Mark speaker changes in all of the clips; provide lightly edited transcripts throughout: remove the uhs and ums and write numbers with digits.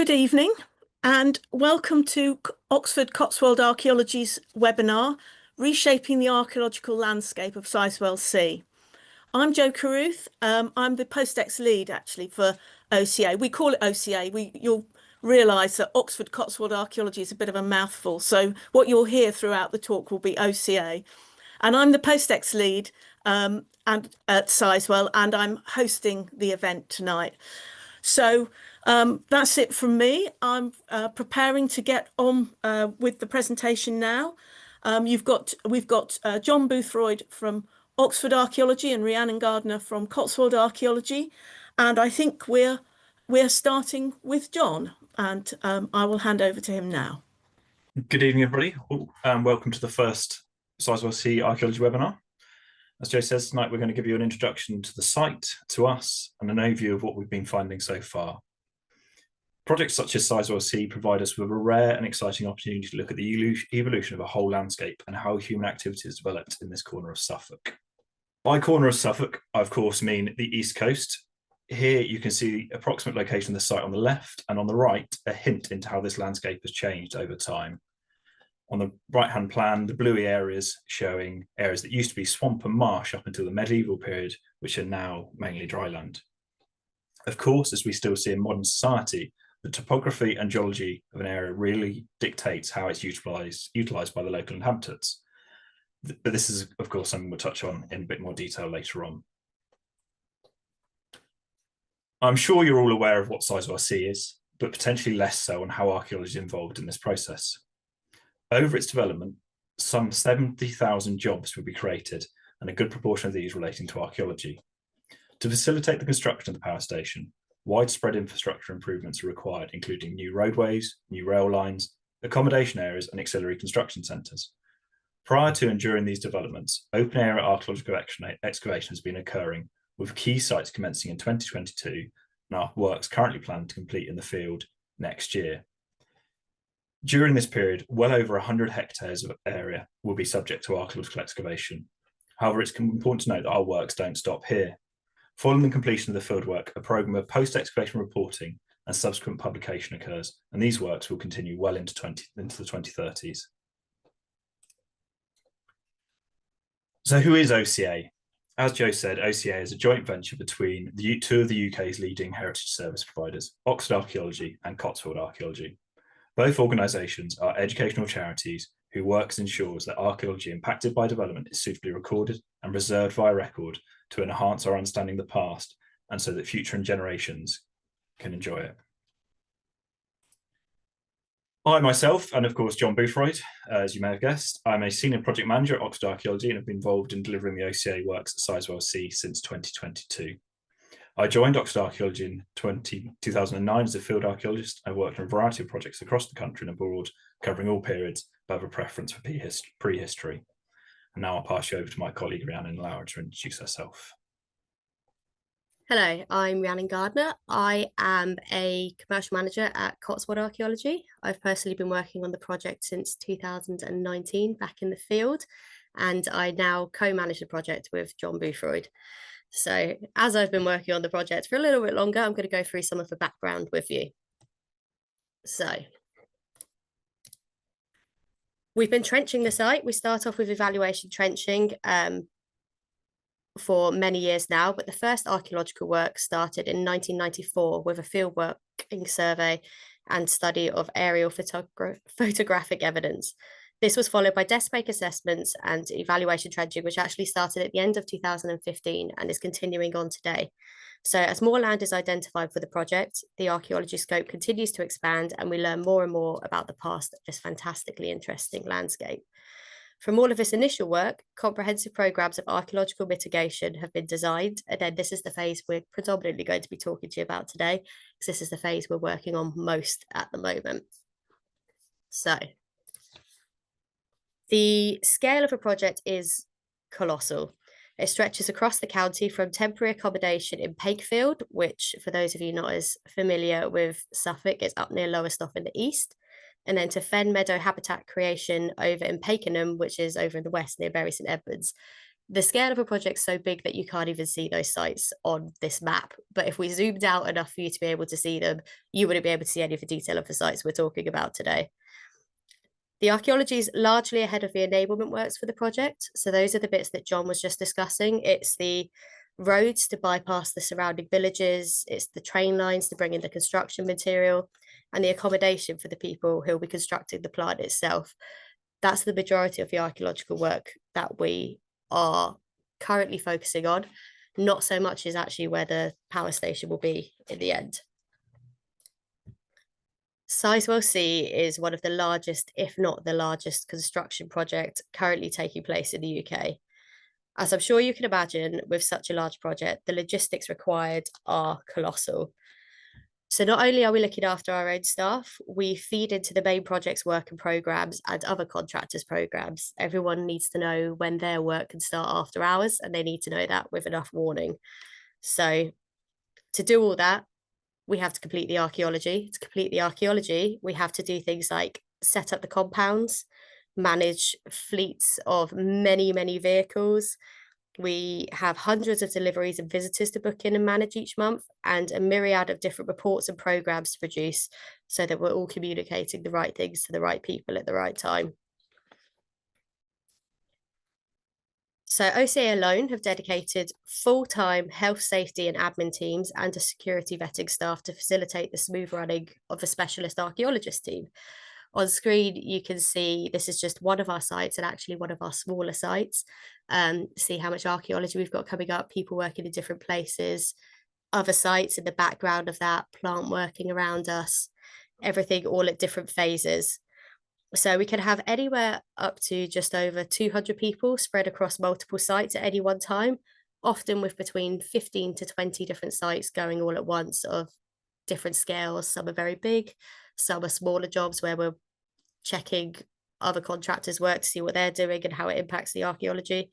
Speaker 1: Good evening and welcome to Oxford Cotswold Archaeology's webinar, Reshaping the Archaeological Landscape of Sizewell C. I'm Jo Carruth. I'm the post-ex lead actually for OCA. We call it OCA. You'll realise that Oxford Cotswold Archaeology is a bit of a mouthful. So what you'll hear throughout the talk will be OCA. And I'm the post-ex lead and at Sizewell, and I'm hosting the event tonight. So that's it from me. I'm preparing to get on with the presentation now. We've got John Boothroyd from Oxford Archaeology and Rhiannon Gardiner from Cotswold Archaeology, and I think we're starting with John, and I will hand over to him now.
Speaker 2: Good evening, everybody, and welcome to the first Sizewell C Archaeology webinar. As Jo says, tonight we're going to give you an introduction to the site, to us, and an overview of what we've been finding so far. Projects such as Sizewell C provide us with a rare and exciting opportunity to look at the evolution of a whole landscape and how human activity has developed in this corner of Suffolk. By corner of Suffolk, I of course mean the East Coast. Here you can see the approximate location of the site on the left, and on the right, a hint into how this landscape has changed over time. On the right-hand plan, the bluey areas showing areas that used to be swamp and marsh up until the medieval period, which are now mainly dryland. Of course, as we still see in modern society, the topography and geology of an area really dictates how it's utilised by the local inhabitants. But this is, of course, something we'll touch on in a bit more detail later on. I'm sure you're all aware of what Sizewell C is, but potentially less so on how archaeology is involved in this process. Over its development, some 70,000 jobs will be created, and a good proportion of these relating to archaeology. To facilitate the construction of the power station, widespread infrastructure improvements are required, including new roadways, new rail lines, accommodation areas, and auxiliary construction centres. Prior to and during these developments, open-area archaeological excavation has been occurring, with key sites commencing in 2022, and our works currently planned to complete in the field next year. During this period, well over 100 hectares of area will be subject to archaeological excavation. However, it's important to note that our works don't stop here. Following the completion of the fieldwork, a programme of post-excavation reporting and subsequent publication occurs, and these works will continue well into the 2030s. So who is OCA? As Jo said, OCA is a joint venture between two of the UK's leading heritage service providers, Oxford Archaeology and Cotswold Archaeology. Both organisations are educational charities whose work ensures that archaeology impacted by development is suitably recorded and preserved via record to enhance our understanding of the past and so that future generations can enjoy it. I myself, and of course John Boothroyd, as you may have guessed, I'm a senior project manager at Oxford Archaeology and have been involved in delivering the OCA works at Sizewell C since 2022. I joined Oxford Archaeology in 2009 as a field archaeologist. I worked on a variety of projects across the country and abroad, covering all periods, but have a preference for prehistory. And now I'll pass you over to my colleague Rhiannon to introduce herself.
Speaker 3: Hello, I'm Rhiannon Gardiner. I am a commercial manager at Cotswold Archaeology. I've personally been working on the project since 2019 back in the field, and I now co-manage the project with John Boothroyd. So as I've been working on the project for a little bit longer, I'm going to go through some of the background with you. So we've been trenching the site. We start off with evaluation trenching for many years now, but the first archaeological work started in 1994 with a field working survey and study of aerial photographic evidence. This was followed by desk-based assessments and evaluation trenching, which actually started at the end of 2015 and is continuing on today. So as more land is identified for the project, the archaeology scope continues to expand and we learn more and more about the past of this fantastically interesting landscape. From all of this initial work, comprehensive programmes of archaeological mitigation have been designed, and then this is the phase we're predominantly going to be talking to you about today, because this is the phase we're working on most at the moment. So the scale of a project is colossal. It stretches across the county from temporary accommodation in Pakefield, which for those of you not as familiar with Suffolk, is up near Lowestoft in the east, and then to fen meadow habitat creation over in Pakenham, which is over in the west near Bury St Edmunds. The scale of a project's so big that you can't even see those sites on this map. But if we zoomed out enough for you to be able to see them, you wouldn't be able to see any of the detail of the sites we're talking about today. The archaeology is largely ahead of the enablement works for the project. So those are the bits that John was just discussing. It's the roads to bypass the surrounding villages, it's the train lines to bring in the construction material, and the accommodation for the people who will be constructing the plant itself. That's the majority of the archaeological work that we are currently focusing on. Not so much is actually where the power station will be in the end. Sizewell C is one of the largest, if not the largest, construction project currently taking place in the UK. As I'm sure you can imagine, with such a large project, the logistics required are colossal. So not only are we looking after our own staff, we feed into the main project's work and programs and other contractors' programs. Everyone needs to know when their work can start after hours, and they need to know that with enough warning. So to do all that, we have to complete the archaeology. To complete the archaeology, we have to do things like set up the compounds, manage fleets of many, many vehicles. We have hundreds of deliveries and visitors to book in and manage each month, and a myriad of different reports and programs to produce so that we're all communicating the right things to the right people at the right time. So OCA alone have dedicated full-time health, safety and admin teams and a security vetting staff to facilitate the smooth running of a specialist archaeologist team. On screen, you can see this is just one of our sites and actually one of our smaller sites. See how much archaeology we've got coming up, people working in different places, other sites in the background of that, plant working around us, everything all at different phases. So we can have anywhere up to just over 200 people spread across multiple sites at any one time, often with between 15 to 20 different sites going all at once of different scales. Some are very big, some are smaller jobs where we're checking other contractors' work to see what they're doing and how it impacts the archaeology.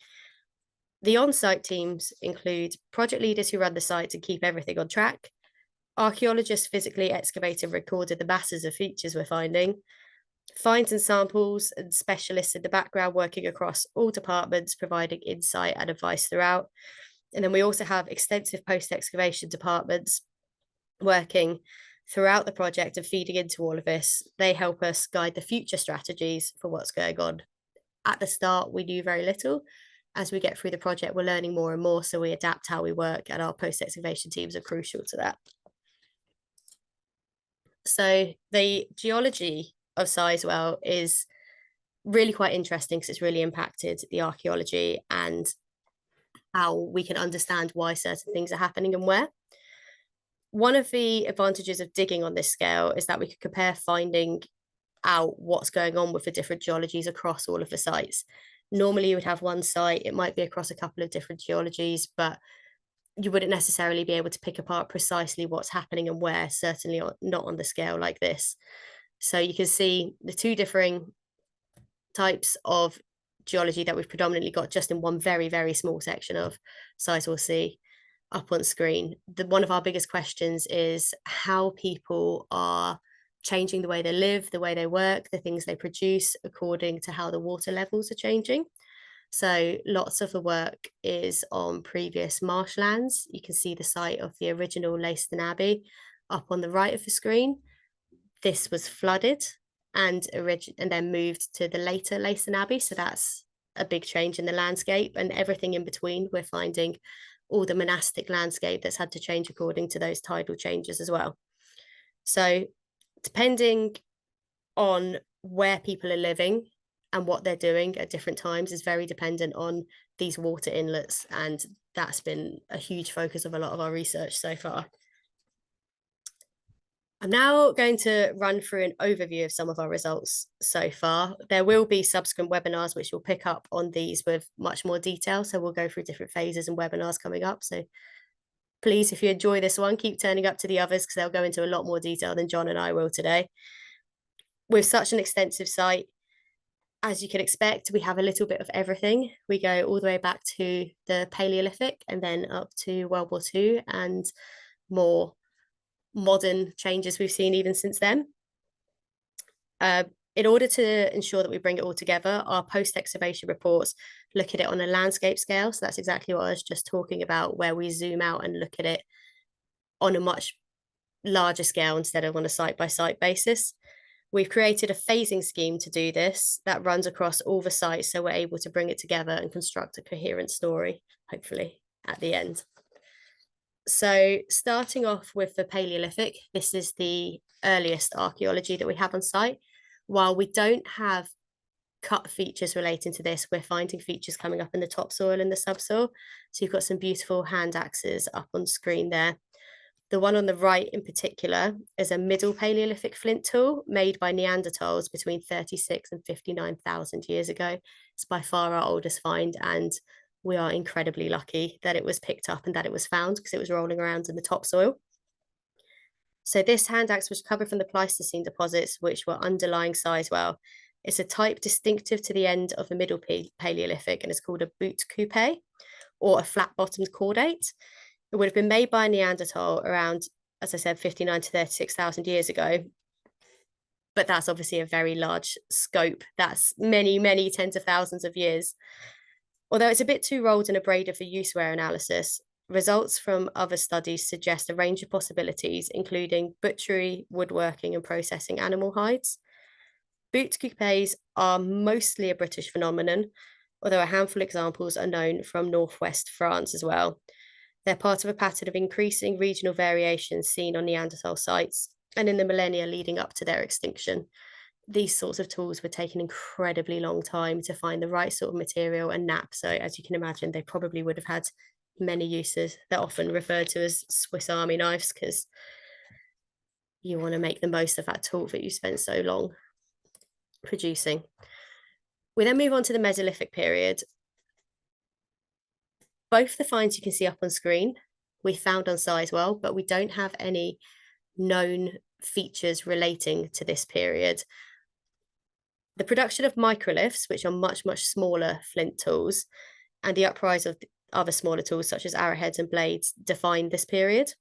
Speaker 3: The on-site teams include project leaders who run the sites and keep everything on track, archaeologists physically excavating and recording the masses of features we're finding, finds and samples and specialists in the background working across all departments, providing insight and advice throughout. And then we also have extensive post-excavation departments working throughout the project and feeding into all of this. They help us guide the future strategies for what's going on. At the start, we knew very little. As we get through the project, we're learning more and more, so we adapt how we work, and our post-excavation teams are crucial to that. So the geology of Sizewell is really quite interesting because it's really impacted the archaeology and how we can understand why certain things are happening and where. One of the advantages of digging on this scale is that we can compare finding out what's going on with the different geologies across all of the sites. Normally you would have one site, it might be across a couple of different geologies, but you wouldn't necessarily be able to pick apart precisely what's happening and where, certainly not on the scale like this. So you can see the two differing types of geology that we've predominantly got just in one very, very small section of Sizewell C up on screen. One of our biggest questions is how people are changing the way they live, the way they work, the things they produce according to how the water levels are changing. So lots of the work is on previous marshlands. You can see the site of the original Leiston Abbey up on the right of the screen. This was flooded and then moved to the later Leiston Abbey. So that's a big change in the landscape, and everything in between, we're finding all the monastic landscape that's had to change according to those tidal changes as well. So depending on where people are living and what they're doing at different times is very dependent on these water inlets, and that's been a huge focus of a lot of our research so far. I'm now going to run through an overview of some of our results so far. There will be subsequent webinars which will pick up on these with much more detail, so we'll go through different phases and webinars coming up. So please, if you enjoy this one, keep turning up to the others because they'll go into a lot more detail than John and I will today. With such an extensive site, as you can expect, we have a little bit of everything. We go all the way back to the Paleolithic and then up to World War II and more modern changes we've seen even since then. In order to ensure that we bring it all together, our post-excavation reports look at it on a landscape scale. So that's exactly what I was just talking about, where we zoom out and look at it on a much larger scale instead of on a site-by-site basis. We've created a phasing scheme to do this that runs across all the sites, so we're able to bring it together and construct a coherent story, hopefully, at the end. So starting off with the Paleolithic, this is the earliest archaeology that we have on site. While we don't have cut features relating to this, we're finding features coming up in the topsoil and the subsoil. So you've got some beautiful hand axes up on screen there. The one on the right in particular is a middle Paleolithic flint tool made by Neanderthals between 36 and 59,000 years ago. It's by far our oldest find, and we are incredibly lucky that it was picked up and that it was found, because it was rolling around in the topsoil. So this hand axe was recovered from the Pleistocene deposits, which were underlying Sizewell. It's a type distinctive to the end of the middle Paleolithic, and it's called a boot coupe, or a flat-bottomed cordate. It would have been made by a Neanderthal around, as I said, 59 to 36,000 years ago. But that's obviously a very large scope. That's many, many tens of thousands of years. Although it's a bit too rolled and abraded for use-wear analysis, results from other studies suggest a range of possibilities, including butchery, woodworking, and processing animal hides. Boot coupes are mostly a British phenomenon, although a handful of examples are known from northwest France as well. They're part of a pattern of increasing regional variations seen on Neanderthal sites and in the millennia leading up to their extinction. These sorts of tools would take an incredibly long time to find the right sort of material and nap. So as you can imagine, they probably would have had many uses. They're often referred to as Swiss Army knives, because you want to make the most of that tool that you spent so long producing. We then move on to the Mesolithic period. Both the finds you can see up on screen we found on Sizewell, but we don't have any known features relating to this period. The production of microliths, which are much, much smaller flint tools, and the uprise of other smaller tools such as arrowheads and blades define this period.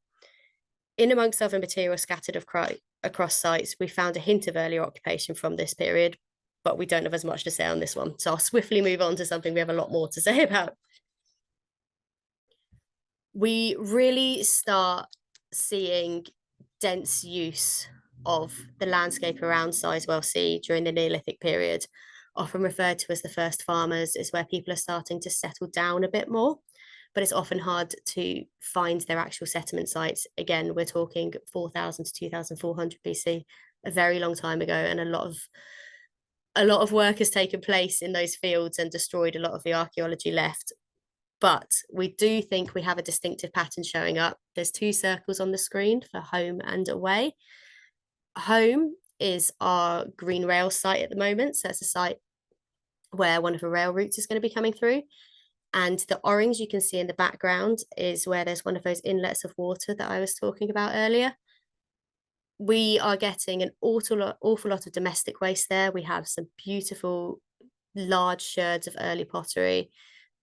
Speaker 3: In amongst other materials scattered across sites, we found a hint of earlier occupation from this period, but we don't have as much to say on this one. So I'll swiftly move on to something we have a lot more to say about. We really start seeing dense use of the landscape around Sizewell C during the Neolithic period, often referred to as the first farmers. Is where people are starting to settle down a bit more, but it's often hard to find their actual settlement sites. Again, we're talking 4,000 to 2,400 BC, a very long time ago, and a lot of work has taken place in those fields and destroyed a lot of the archaeology left. But we do think we have a distinctive pattern showing up. There's two circles on the screen for home and away. Home is our green rail site at the moment. So it's a site where one of the rail routes is going to be coming through. And the orange you can see in the background is where there's one of those inlets of water that I was talking about earlier. We are getting an awful lot of domestic waste there. We have some beautiful large sherds of early pottery,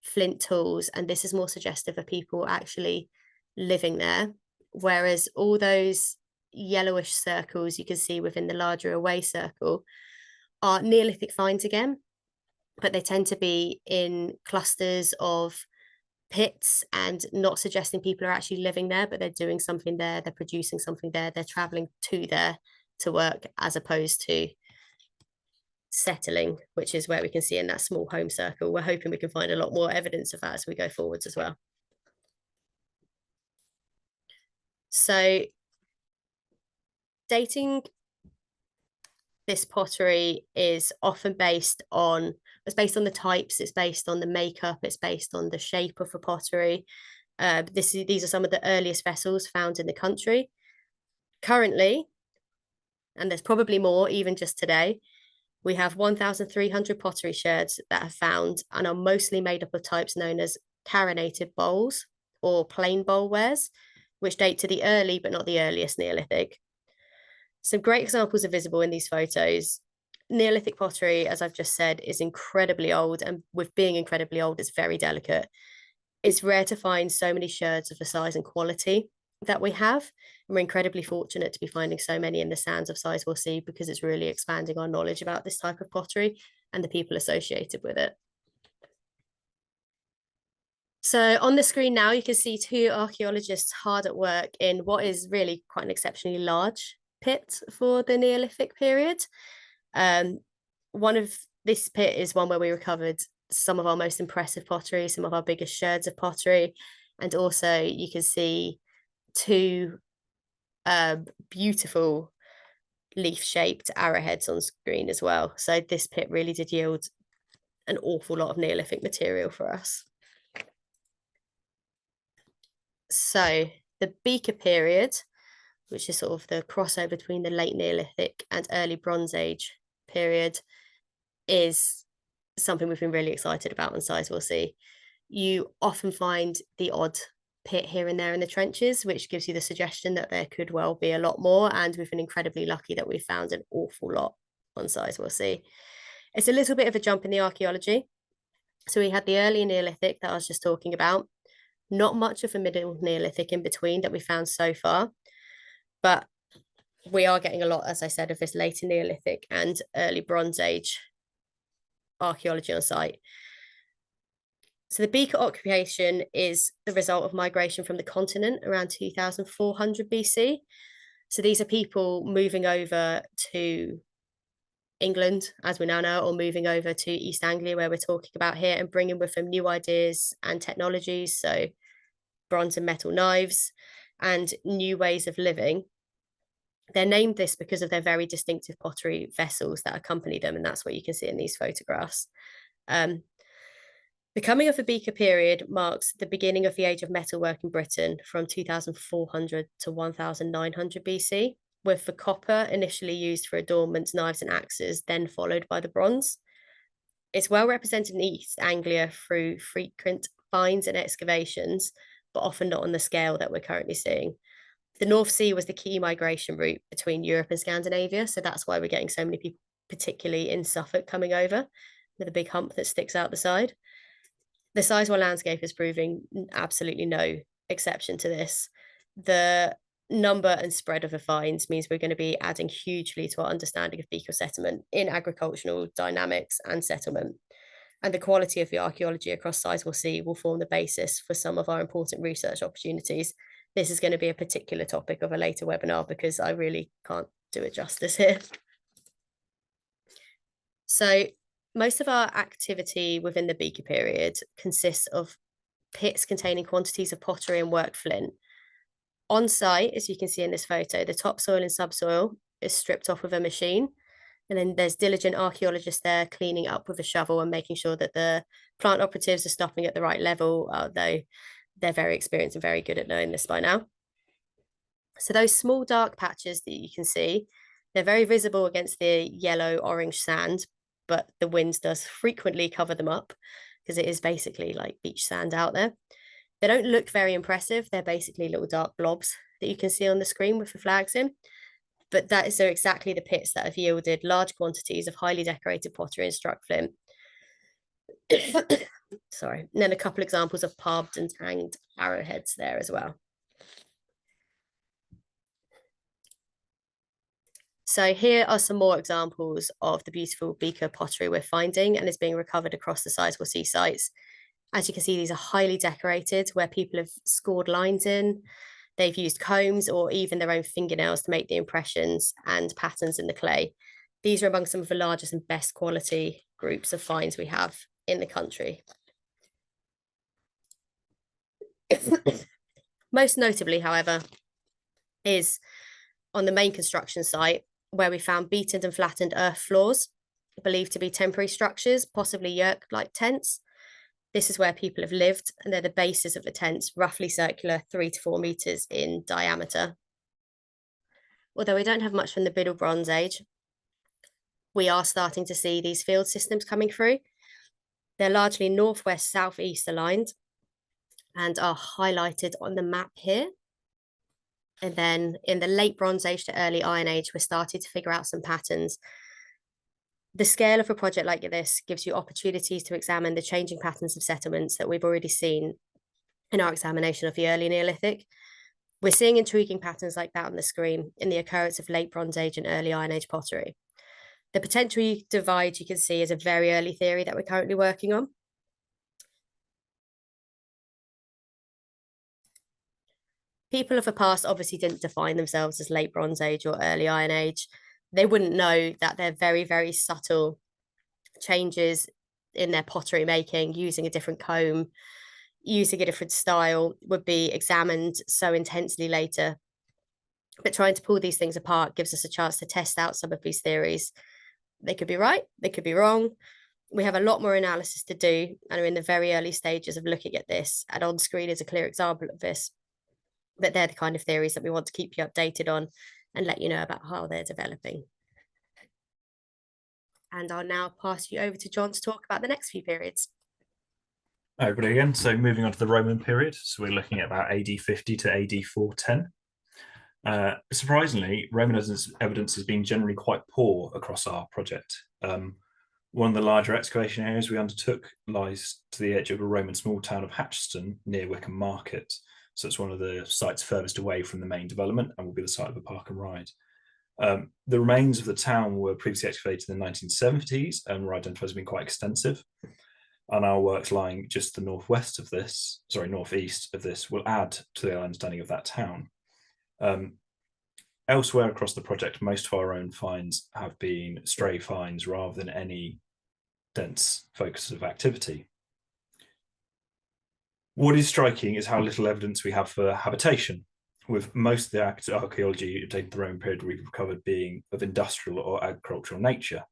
Speaker 3: flint tools, and this is more suggestive of people actually living there. Whereas all those yellowish circles you can see within the larger away circle are Neolithic finds again, but they tend to be in clusters of pits and not suggesting people are actually living there, but they're doing something there, they're producing something there, they're traveling to there to work, as opposed to settling, which is where we can see in that small home circle. We're hoping we can find a lot more evidence of that as we go forwards as well. So dating this pottery is often based on the types, it's based on the makeup, it's based on the shape of the pottery. These are some of the earliest vessels found in the country. Currently, and there's probably more even just today, we have 1,300 pottery sherds that are found and are mostly made up of types known as carinated bowls or plain bowl wares, which date to the early but not the earliest Neolithic. Some great examples are visible in these photos. Neolithic pottery, as I've just said, is incredibly old, and with being incredibly old, it's very delicate. It's rare to find so many sherds of the size and quality. that we have. And we're incredibly fortunate to be finding so many in the sands of Sizewell C because it's really expanding our knowledge about this type of pottery and the people associated with it. So on the screen now, you can see two archaeologists hard at work in what is really quite an exceptionally large pit for the Neolithic period. One of this pit is one where we recovered some of our most impressive pottery, some of our biggest sherds of pottery, and also you can see two beautiful leaf-shaped arrowheads on screen as well. So this pit really did yield an awful lot of Neolithic material for us. So the Beaker period, which is sort of the crossover between the late Neolithic and early Bronze Age period, is something we've been really excited about on Sizewell C. You often find the odd pit here and there in the trenches, which gives you the suggestion that there could well be a lot more, and we've been incredibly lucky that we've found an awful lot on Sizewell C. It's a little bit of a jump in the archaeology. So we had the early Neolithic that I was just talking about, not much of a middle Neolithic in between that we found so far, but we are getting a lot, as I said, of this later Neolithic and early Bronze Age archaeology on site. So the Beaker occupation is the result of migration from the continent around 2400 BC. So these are people moving over to England, as we now know, or moving over to East Anglia, where we're talking about here, and bringing with them new ideas and technologies, so bronze and metal knives and new ways of living. They're named this because of their very distinctive pottery vessels that accompany them, and that's what you can see in these photographs. The coming of the Beaker period marks the beginning of the age of metalwork in Britain from 2400 to 1900 BC, with the copper initially used for adornments, knives and axes, then followed by the bronze. It's well represented in East Anglia through frequent finds and excavations, but often not on the scale that we're currently seeing. The North Sea was the key migration route between Europe and Scandinavia, so that's why we're getting so many people, particularly in Suffolk, coming over with a big hump that sticks out the side. The Sizewell landscape is proving absolutely no exception to this. The number and spread of the finds means we're going to be adding hugely to our understanding of Beaker settlement in agricultural dynamics and settlement. And the quality of the archaeology across Sizewell C will form the basis for some of our important research opportunities. This is going to be a particular topic of a later webinar because I really can't do it justice here. So most of our activity within the Beaker period consists of pits containing quantities of pottery and work flint. On site, as you can see in this photo, the topsoil and subsoil is stripped off with a machine. And then there's diligent archaeologists there cleaning up with a shovel and making sure that the plant operatives are stopping at the right level, although they're very experienced and very good at knowing this by now. So those small dark patches that you can see, they're very visible against the yellow-orange sand, but the wind does frequently cover them up because it is basically like beach sand out there. They don't look very impressive. They're basically little dark blobs that you can see on the screen with the flags in. But that is exactly the pits that have yielded large quantities of highly decorated pottery and struck flint. Sorry. And then a couple examples of barbed and hanged arrowheads there as well. So here are some more examples of the beautiful Beaker pottery we're finding and is being recovered across the Sizewell C sites. As you can see, these are highly decorated where people have scored lines in. They've used combs or even their own fingernails to make the impressions and patterns in the clay. These are among some of the largest and best quality groups of finds we have in the country. Most notably, however, is on the main construction site where we found beaten and flattened earth floors, believed to be temporary structures, possibly yurk-like tents. This is where people have lived, and they're the basis of the tents, roughly circular 3 to 4 meters in diameter. Although we don't have much from the Middle Bronze Age, we are starting to see these field systems coming through. They're largely northwest-southeast aligned and are highlighted on the map here. And then in the late Bronze Age to early Iron Age, we're starting to figure out some patterns. The scale of a project like this gives you opportunities to examine the changing patterns of settlements that we've already seen in our examination of the early Neolithic. We're seeing intriguing patterns like that on the screen in the occurrence of late Bronze Age and early Iron Age pottery. The potential divide you can see is a very early theory that we're currently working on. People of the past obviously didn't define themselves as late Bronze Age or early Iron Age. They wouldn't know that they're very, very subtle changes in their pottery making, using a different comb, using a different style, would be examined so intensely later. But trying to pull these things apart gives us a chance to test out some of these theories. They could be right, they could be wrong. We have a lot more analysis to do and are in the very early stages of looking at this. And on screen is a clear example of this. But they're the kind of theories that we want to keep you updated on and let you know about how they're developing. And I'll now pass you over to John to talk about the next few periods.
Speaker 2: Hi, everybody again. So moving on to the Roman period. So we're looking at about AD 50 to AD 410. Surprisingly, Roman evidence has been generally quite poor across our project. One of the larger excavation areas we undertook lies to the edge of a Roman small town of Hatcheston near Wickham Market. So it's one of the sites furthest away from the main development and will be the site of a park and ride. The remains of the town were previously excavated in the 1970s and were identified as being quite extensive. And our works lying just the northeast of this, will add to the understanding of that town. Elsewhere across the project, most of our own finds have been stray finds rather than any dense focus of activity. What is striking is how little evidence we have for habitation, with most of the archaeology dating the Roman period we've recovered being of industrial or agricultural nature,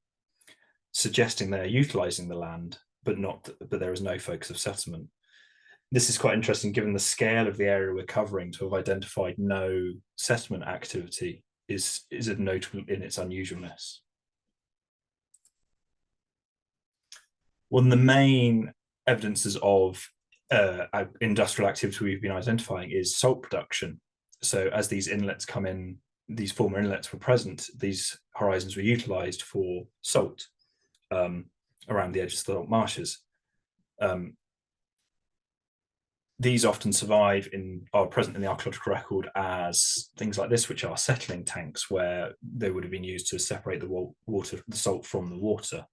Speaker 2: suggesting they're utilising the land, but there is no focus of settlement. This is quite interesting given the scale of the area we're covering. To have identified no settlement activity is notable in its unusualness. One of the main evidences of industrial activity we've been identifying is salt production. So as these inlets come in, these former inlets were present, these horizons were utilised for salt around the edges of the salt marshes. These often are present in the archaeological record as things like this, which are settling tanks, where they would have been used to separate the salt from the water.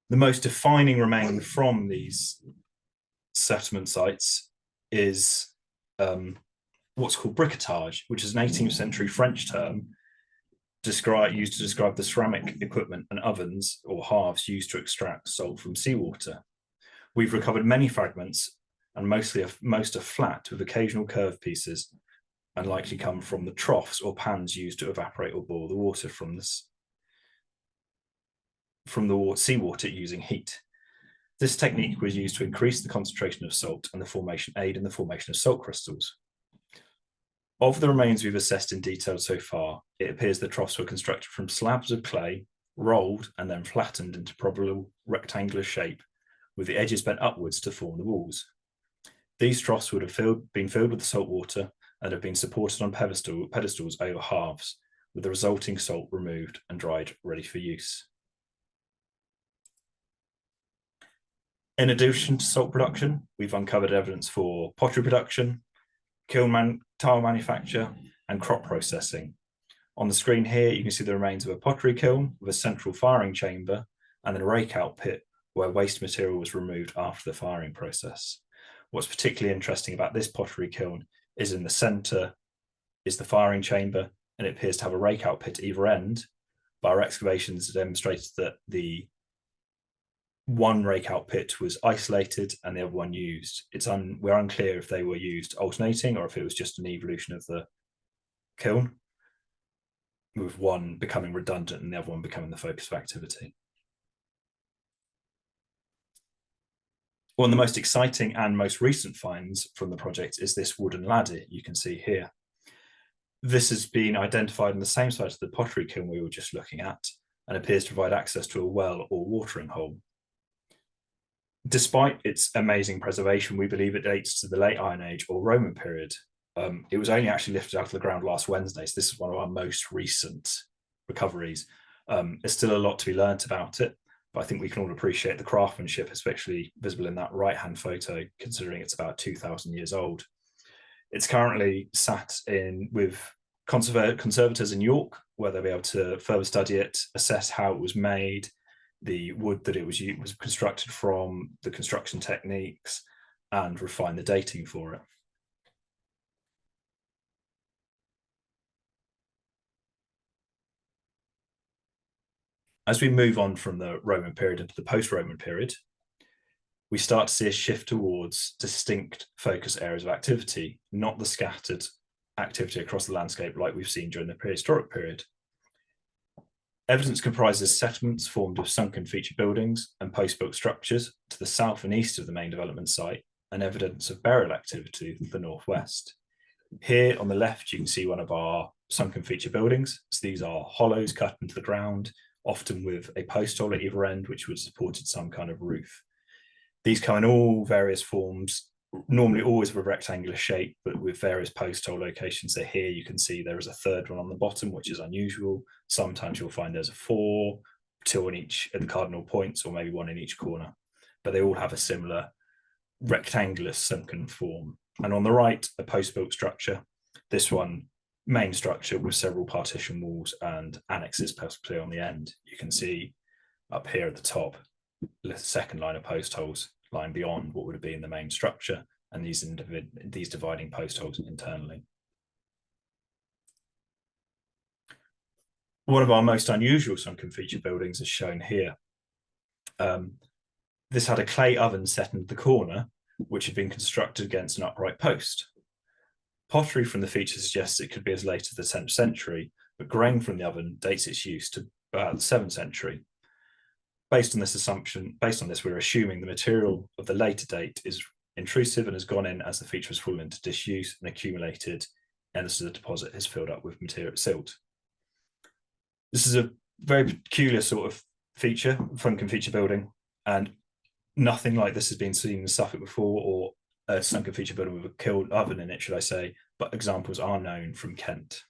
Speaker 2: The most defining remain from these settlement sites is what's called briquetage, which is an 18th century French term used to describe the ceramic equipment and ovens or halves used to extract salt from seawater. We've recovered many fragments, and most are flat with occasional curved pieces, and likely come from the troughs or pans used to evaporate or boil the water from the seawater using heat. This technique was used to increase the concentration of salt and aid in the formation of salt crystals. Of the remains we've assessed in detail so far, it appears the troughs were constructed from slabs of clay, rolled and then flattened into probable rectangular shape, with the edges bent upwards to form the walls. These troughs would have been filled with the salt water and have been supported on pedestals over halves, with the resulting salt removed and dried ready for use. In addition to salt production, we've uncovered evidence for pottery production, tile manufacture, and crop processing. On the screen here, you can see the remains of a pottery kiln with a central firing chamber and then a rake-out pit where waste material was removed after the firing process. What's particularly interesting about this pottery kiln is in the centre is the firing chamber, and it appears to have a rake-out pit at either end, but our excavations demonstrated that the one rake-out pit was isolated and the other one used. We're unclear if they were used alternating or if it was just an evolution of the kiln, with one becoming redundant and the other one becoming the focus of activity. One of the most exciting and most recent finds from the project is this wooden ladder you can see here. This has been identified in the same site as the pottery kiln we were just looking at and appears to provide access to a well or watering hole. Despite its amazing preservation, we believe it dates to the late Iron Age or Roman period. It was only actually lifted out of the ground last Wednesday, so this is one of our most recent recoveries. There's still a lot to be learnt about it, but I think we can all appreciate the craftsmanship, especially visible in that right-hand photo, considering it's about 2,000 years old. It's currently sat in with conservators in York, where they'll be able to further study it, assess how it was made, the wood that it was constructed from, the construction techniques, and refine the dating for it. As we move on from the Roman period into the post-Roman period, we start to see a shift towards distinct focus areas of activity, not the scattered activity across the landscape like we've seen during the prehistoric period. Evidence comprises settlements formed of sunken feature buildings and post-built structures to the south and east of the main development site, and evidence of burial activity to the northwest. Here on the left, you can see one of our sunken feature buildings. So these are hollows cut into the ground, often with a post hole at either end, which would have supported some kind of roof. These come in all various forms, normally always of a rectangular shape, but with various post hole locations. So here you can see there is a third one on the bottom, which is unusual. Sometimes you'll find there's a 4, 2 on each at the cardinal points, or maybe 1 in each corner, but they all have a similar rectangular sunken form. And on the right, a post-built structure. This one, main structure with several partition walls and annexes possibly on the end. You can see up here at the top, the second line of post holes lying beyond what would have been the main structure, and these dividing post holes internally. One of our most unusual sunken feature buildings is shown here. This had a clay oven set into the corner, which had been constructed against an upright post. Pottery from the feature suggests it could be as late as the 10th century, but grain from the oven dates its use to about the 7th century. Based on this, we're assuming the material of the later date is intrusive and has gone in as the feature has fallen into disuse and accumulated, and as the deposit has filled up with material silt. This is a very peculiar sort of feature, sunken feature building, and nothing like this has been seen in Suffolk before, or a sunken feature building with a kiln oven in it, should I say, but examples are known from Kent.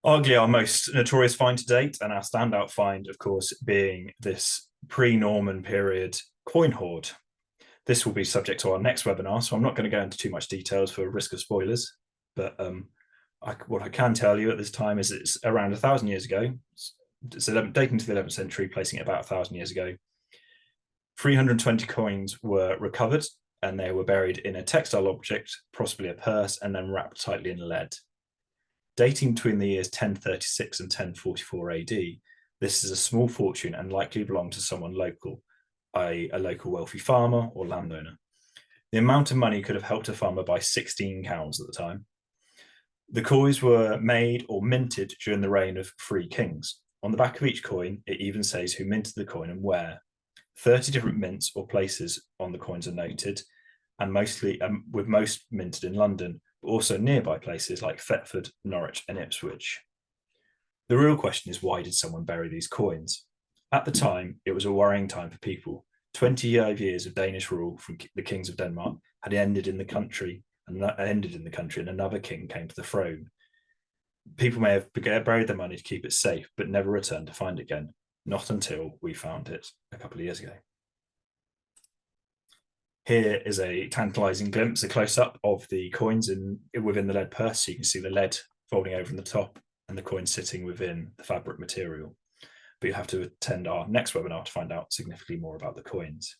Speaker 2: Arguably our most notorious find to date, and our standout find, of course, being this pre-Norman period coin hoard. This will be subject to our next webinar, so I'm not going to go into too much details for risk of spoilers, but what I can tell you at this time is it's around 1,000 years ago. It's dating to the 11th century, placing it about 1,000 years ago. 320 coins were recovered, and they were buried in a textile object, possibly a purse, and then wrapped tightly in lead. Dating between the years 1036 and 1044 AD, this is a small fortune and likely belonged to someone local, a local wealthy farmer or landowner. The amount of money could have helped a farmer buy 16 cows at the time. The coins were made or minted during the reign of 3 kings. On the back of each coin, it even says who minted the coin and where. 30 different mints or places on the coins are noted, and with most minted in London, but also nearby places like Thetford, Norwich, and Ipswich. The real question is, why did someone bury these coins? At the time, it was a worrying time for people. 25 years of Danish rule from the kings of Denmark had ended in the country, and another king came to the throne. People may have buried their money to keep it safe, but never returned to find it again. Not until we found it a couple of years ago. Here is a tantalizing glimpse, a close-up of the coins within the lead purse. So you can see the lead folding over in the top and the coin sitting within the fabric material. But you have to attend our next webinar to find out significantly more about the coins.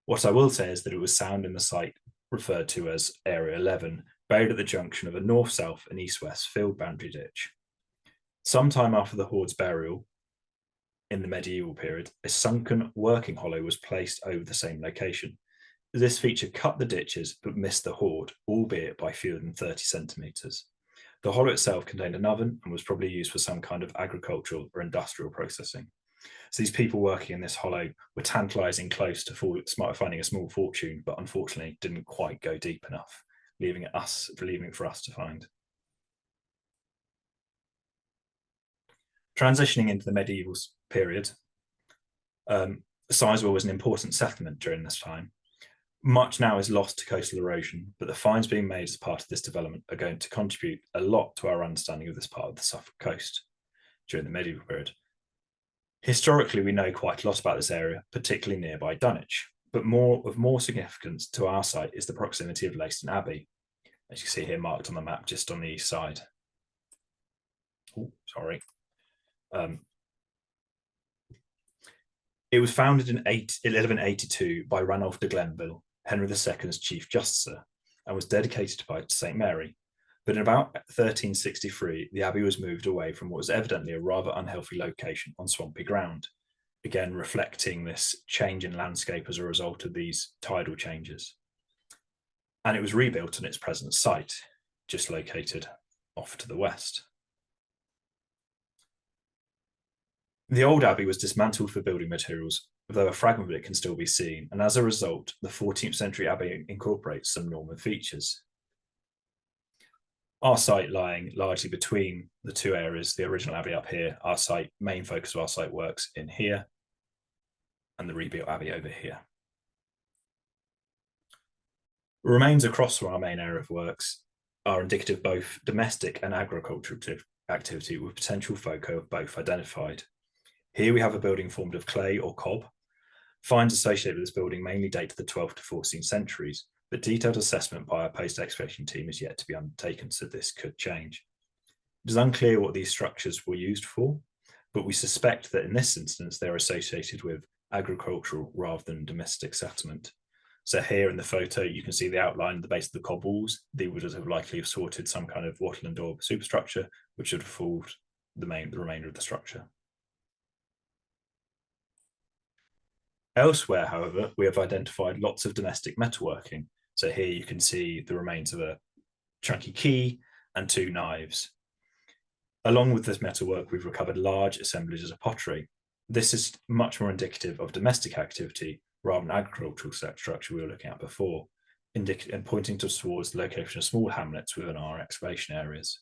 Speaker 2: What I will say is that it was found in the site referred to as Area 11, buried at the junction of a north-south and east-west field boundary ditch. Sometime after the hoard's burial, in the medieval period, a sunken working hollow was placed over the same location. This feature cut the ditches but missed the hoard, albeit by fewer than 30 centimetres. The hollow itself contained an oven and was probably used for some kind of agricultural or industrial processing. So these people working in this hollow were tantalising close to finding a small fortune, but unfortunately didn't quite go deep enough, leaving it for us to find. Transitioning into the medieval period, Sizewell was an important settlement during this time. Much now is lost to coastal erosion, but the finds being made as part of this development are going to contribute a lot to our understanding of this part of the Suffolk coast during the medieval period. Historically, we know quite a lot about this area, particularly nearby Dunwich, but more significance to our site is the proximity of Leiston Abbey, as you see here marked on the map just on the east side. Oh, sorry. It was founded in 1182 by Ranulph de Glenville, Henry II's Chief Justicer, and was dedicated to St. Mary. But in about 1363, the abbey was moved away from what was evidently a rather unhealthy location on swampy ground, again reflecting this change in landscape as a result of these tidal changes. And it was rebuilt on its present site, just located off to the west. The old abbey was dismantled for building materials, though a fragment of it can still be seen, and as a result, the 14th century abbey incorporates some Norman features. Our site lying largely between the two areas, the original abbey up here, our site, main focus of our site works in here, and the rebuilt abbey over here. Remains across from our main area of works are indicative of both domestic and agricultural activity, with potential foci of both identified. Here we have a building formed of clay or cob. Finds associated with this building mainly date to the 12th to 14th centuries, but detailed assessment by our post-excavation team is yet to be undertaken, so this could change. It is unclear what these structures were used for, but we suspect that in this instance they're associated with agricultural rather than domestic settlement. So here in the photo, you can see the outline of the base of the cob walls. They would have likely supported some kind of wattle and daub superstructure, which would have formed the remainder of the structure. Elsewhere, however, we have identified lots of domestic metalworking. So here you can see the remains of a chunky key and 2 knives. Along with this metalwork, we've recovered large assemblages of pottery. This is much more indicative of domestic activity rather than agricultural structure we were looking at before, and pointing towards the location of small hamlets within our excavation areas.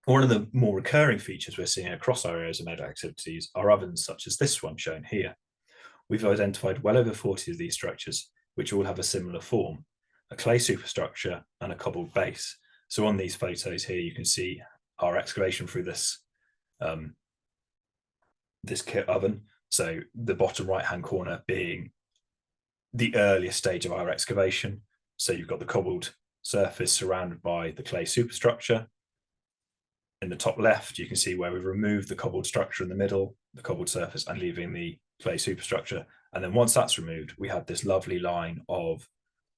Speaker 2: One of the more recurring features we're seeing across our areas of metal activities are ovens such as this one shown here. We've identified well over 40 of these structures, which all have a similar form, a clay superstructure and a cobbled base. So on these photos here, you can see our excavation through this kit oven. So the bottom right-hand corner being the earliest stage of our excavation. So you've got the cobbled surface surrounded by the clay superstructure. In the top left, you can see where we've removed the cobbled structure in the middle, the cobbled surface, and leaving the clay superstructure. And then once that's removed, we had this lovely line of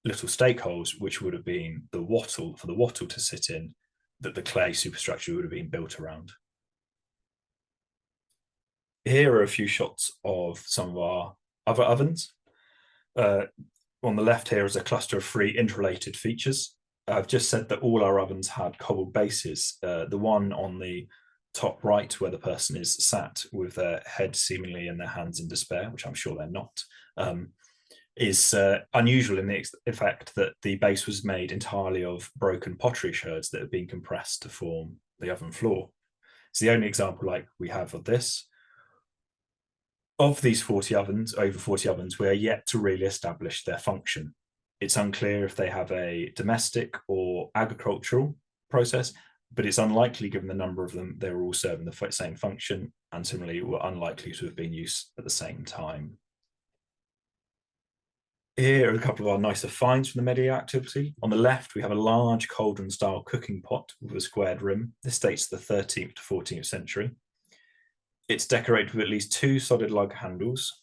Speaker 2: little stake holes, which would have been the wattle for the wattle to sit in, that the clay superstructure would have been built around. Here are a few shots of some of our other ovens. On the left here is a cluster of 3 interrelated features. I've just said that all our ovens had cobbled bases. The one on the top right, where the person is sat with their head seemingly in their hands in despair, which I'm sure they're not, is unusual in the fact that the base was made entirely of broken pottery sherds that have been compressed to form the oven floor. It's the only example like we have of this. Of these 40 ovens, over 40 ovens, we are yet to really establish their function. It's unclear if they have a domestic or agricultural process, but it's unlikely, given the number of them, they were all serving the same function, and similarly were unlikely to have been used at the same time. Here are a couple of our nicer finds from the medieval activity. On the left, we have a large cauldron-style cooking pot with a squared rim. This dates to the 13th to 14th century. It's decorated with at least 2 solid lug handles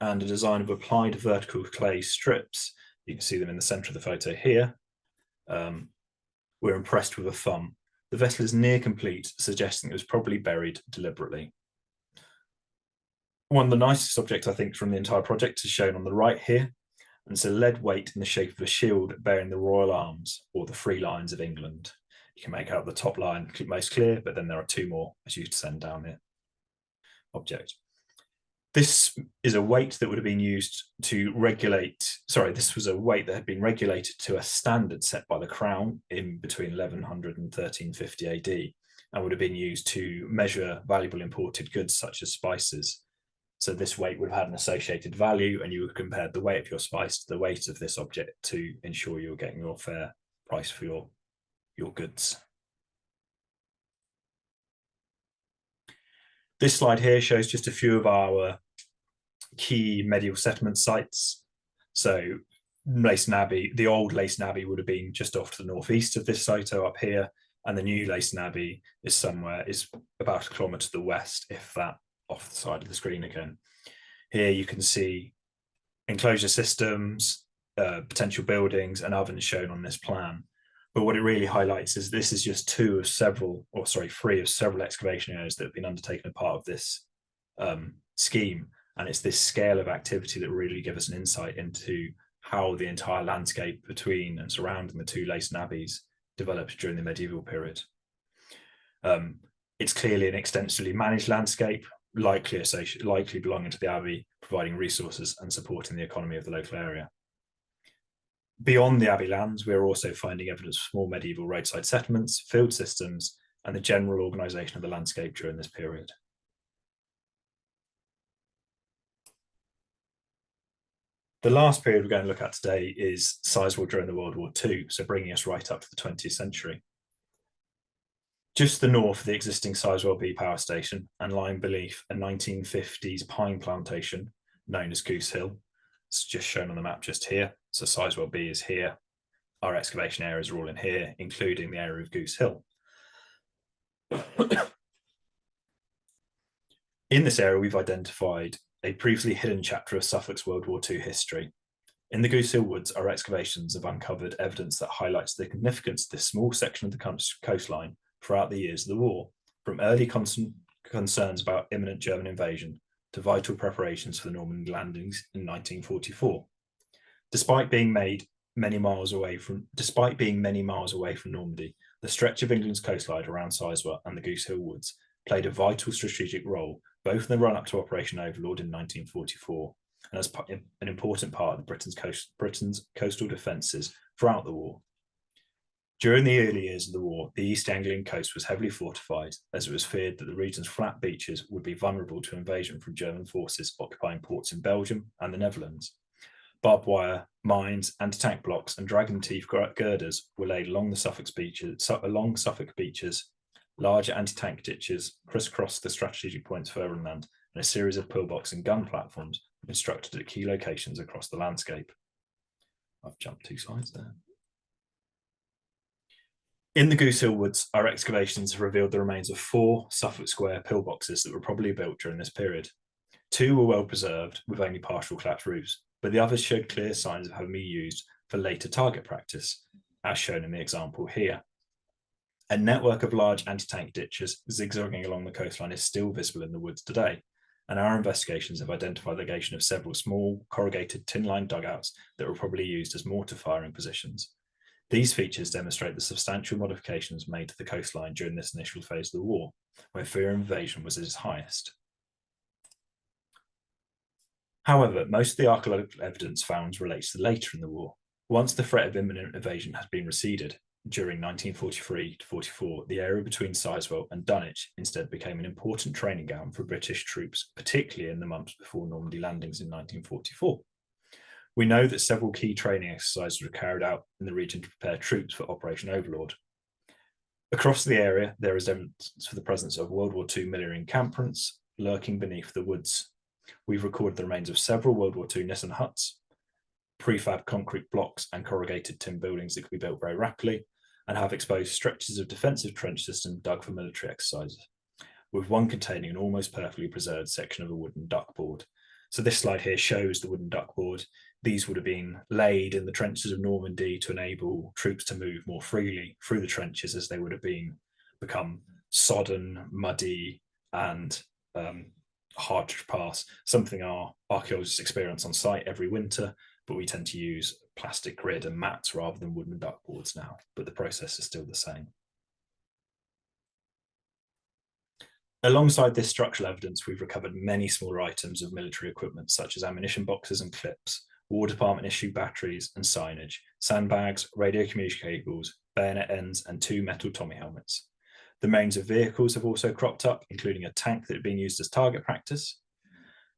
Speaker 2: and a design of applied vertical clay strips. You can see them in the center of the photo here. We're impressed with a thumb. The vessel is near complete, suggesting it was probably buried deliberately. One of the nicest objects, I think, from the entire project is shown on the right here, and it's a lead weight in the shape of a shield bearing the royal arms, or the 3 lions of England. You can make out the top line most clear, but then there are 2 more as you descend down the object. This is a weight that would have been used to regulate, this was a weight that had been regulated to a standard set by the crown in between 1100 and 1350 AD, and would have been used to measure valuable imported goods such as spices. So this weight would have had an associated value, and you would compare the weight of your spice to the weight of this object to ensure you're getting your fair price for your goods. This slide here shows just a few of our key medieval settlement sites. So Lacen Abbey, the old Lacen Abbey would have been just off to the northeast of this site up here, and the new Lacen Abbey is about a kilometre to the west, if that, off the side of the screen again. Here you can see enclosure systems, potential buildings and ovens shown on this plan. But what it really highlights is this is just three of several excavation areas that have been undertaken as part of this scheme. And it's this scale of activity that really gives us an insight into how the entire landscape between and surrounding the two Lacen Abbeys developed during the medieval period. It's clearly an extensively managed landscape, likely belonging to the abbey, providing resources and supporting the economy of the local area. Beyond the abbey lands, we are also finding evidence of small medieval roadside settlements, field systems, and the general organisation of the landscape during this period. The last period we're going to look at today is Sizewell during the World War II, so bringing us right up to the 20th century. Just to the north of the existing Sizewell B power station and lying beneath a 1950s pine plantation known as Goose Hill. It's just shown on the map just here. So Sizewell B is here. Our excavation areas are all in here, including the area of Goose Hill. In this area, we've identified a previously hidden chapter of Suffolk's World War II history. In the Goose Hill Woods, our excavations have uncovered evidence that highlights the significance of this small section of the coastline throughout the years of the war, from early concerns about imminent German invasion to vital preparations for the Normandy landings in 1944. Despite being many miles away from Normandy, the stretch of England's coastline around Sizewell and the Goose Hill Woods played a vital strategic role, both in the run-up to Operation Overlord in 1944 and as an important part of Britain's coastal defences throughout the war. During the early years of the war, the East Anglian coast was heavily fortified, as it was feared that the region's flat beaches would be vulnerable to invasion from German forces occupying ports in Belgium and the Netherlands. Barbed wire, mines, anti-tank blocks and dragon teeth girders were laid along Suffolk beaches. Larger anti-tank ditches crisscrossed the strategic points further inland, and a series of pillbox and gun platforms were constructed at key locations across the landscape. I've jumped 2 slides there. In the Goose Hill Woods, our excavations have revealed the remains of 4 Suffolk Square pillboxes that were probably built during this period. 2 were well preserved with only partial collapsed roofs, but the others showed clear signs of having been used for later target practice, as shown in the example here. A network of large anti-tank ditches zigzagging along the coastline is still visible in the woods today, and our investigations have identified the location of several small corrugated tin-lined dugouts that were probably used as mortar firing positions. These features demonstrate the substantial modifications made to the coastline during this initial phase of the war, where fear of invasion was at its highest. However, most of the archaeological evidence found relates to later in the war. Once the threat of imminent invasion had been receded, during 1943 to 44, the area between Sizewell and Dunwich instead became an important training ground for British troops, particularly in the months before Normandy landings in 1944. We know that several key training exercises were carried out in the region to prepare troops for Operation Overlord. Across the area, there is evidence for the presence of World War II military encampments lurking beneath the woods. We've recorded the remains of several World War II Nissen huts, prefab concrete blocks and corrugated tin buildings that could be built very rapidly, and have exposed stretches of defensive trench system dug for military exercises, with one containing an almost perfectly preserved section of a wooden duckboard. So this slide here shows the wooden duckboard. These would have been laid in the trenches of Normandy to enable troops to move more freely through the trenches, as they would have become sodden, muddy, and hard to pass, something our archaeologists experience on site every winter, but we tend to use plastic grid and mats rather than wooden duckboards now, but the process is still the same. Alongside this structural evidence, we've recovered many smaller items of military equipment, such as ammunition boxes and clips, War Department issued batteries and signage, sandbags, radio communication cables, bayonet ends, and 2 metal Tommy helmets. The remains of vehicles have also cropped up, including a tank that had been used as target practice,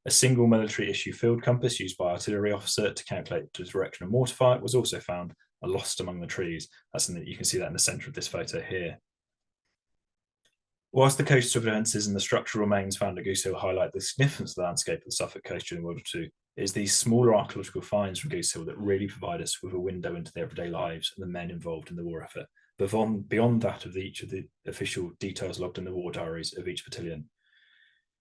Speaker 2: a single military issue field compass used by an artillery officer to calculate the direction of mortar fire was also found and lost among the trees. That's something that you can see that in the centre of this photo here. Whilst the coastal evidences and the structural remains found at Goose Hill highlight the significance of the landscape of the Suffolk coast during World War II, it is these smaller archaeological finds from Goose Hill that really provide us with a window into their everyday lives and the men involved in the war effort, but beyond that of each of the official details logged in the war diaries of each battalion.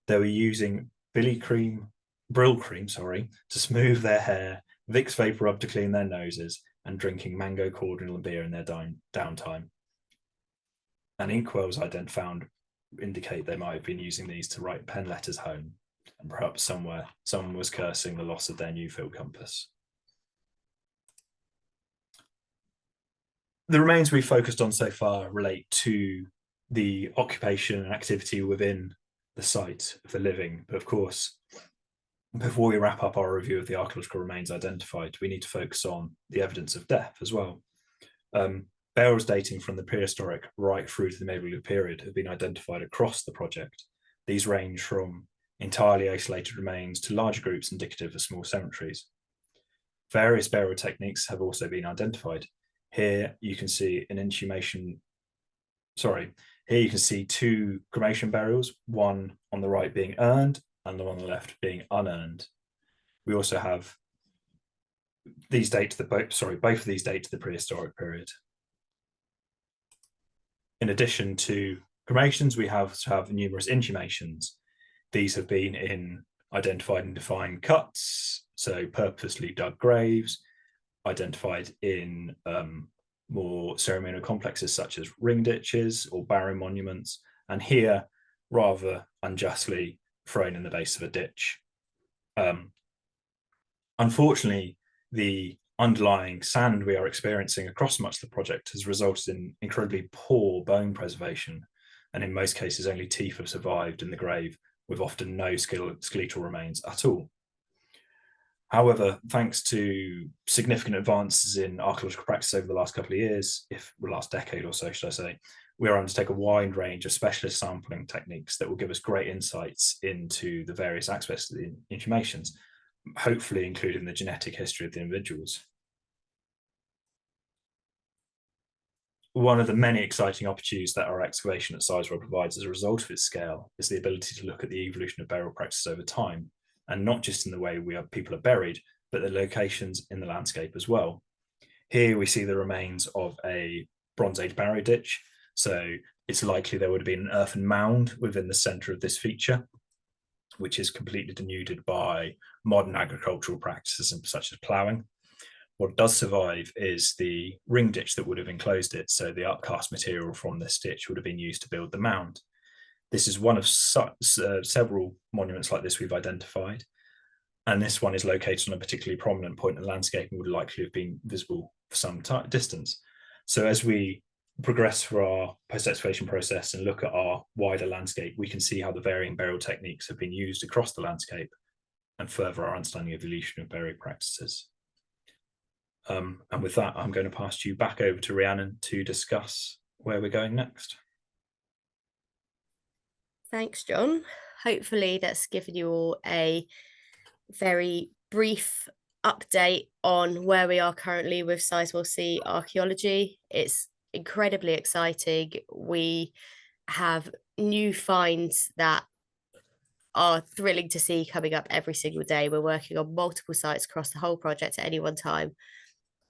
Speaker 2: They were using brill cream, to smooth their hair, Vicks vapor rub to clean their noses, and drinking mango cordial and beer in their downtime. And inkwells I found indicate they might have been using these to write pen letters home, and perhaps somewhere someone was cursing the loss of their new field compass. The remains we've focused on so far relate to the occupation and activity within the site of the living, but of course, before we wrap up our review of the archaeological remains identified, we need to focus on the evidence of death as well. Burials dating from the prehistoric right through to the medieval period have been identified across the project. These range from entirely isolated remains to larger groups indicative of small cemeteries. Various burial techniques have also been identified. Here you can see here you can see two cremation burials, one on the right being urned and the one on the left being unearned. We also have these both of these date to the prehistoric period. In addition to cremations, we have numerous inhumations. These have been in identified and defined cuts, so purposely dug graves, identified in more ceremonial complexes such as ring ditches or barrow monuments, and here, rather unjustly, thrown in the base of a ditch. Unfortunately, the underlying sand we are experiencing across much of the project has resulted in incredibly poor bone preservation, and in most cases only teeth have survived in the grave, with often no skeletal remains at all. However, thanks to significant advances in archaeological practice over the last couple of years, if the last decade or so, should I say, we are undertaking a wide range of specialist sampling techniques that will give us great insights into the various aspects of the inhumations, hopefully including the genetic history of the individuals. One of the many exciting opportunities that our excavation at Sizewell provides as a result of its scale is the ability to look at the evolution of burial practices over time, and not just in the way people are buried, but the locations in the landscape as well. Here we see the remains of a Bronze Age barrow ditch, so it's likely there would have been an earthen mound within the centre of this feature, which is completely denuded by modern agricultural practices such as ploughing. What does survive is the ring ditch that would have enclosed it, so the upcast material from this ditch would have been used to build the mound. This is one of several monuments like this we've identified, and this one is located on a particularly prominent point in the landscape and would likely have been visible for some distance. So as we progress through our post-excavation process and look at our wider landscape, we can see how the varying burial techniques have been used across the landscape and further our understanding of the evolution of burial practices. And with that, I'm going to pass you back over to Rhiannon to discuss where we're going next.
Speaker 3: Thanks, John. Hopefully that's given you all a very brief update on where we are currently with Sizewell C archaeology. It's incredibly exciting. We have new finds that are thrilling to see coming up every single day. We're working on multiple sites across the whole project at any one time.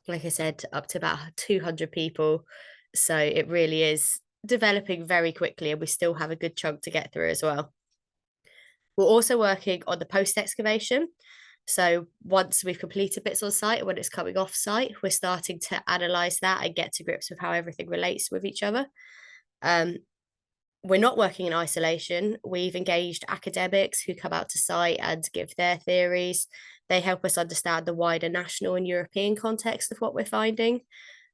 Speaker 3: Like I said, up to about 200 people. So it really is developing very quickly, and we still have a good chunk to get through as well. We're also working on the post-excavation. So once we've completed bits on site, when it's coming off site, we're starting to analyse that and get to grips with how everything relates with each other. We're not working in isolation. We've engaged academics who come out to site and give their theories. They help us understand the wider national and European context of what we're finding.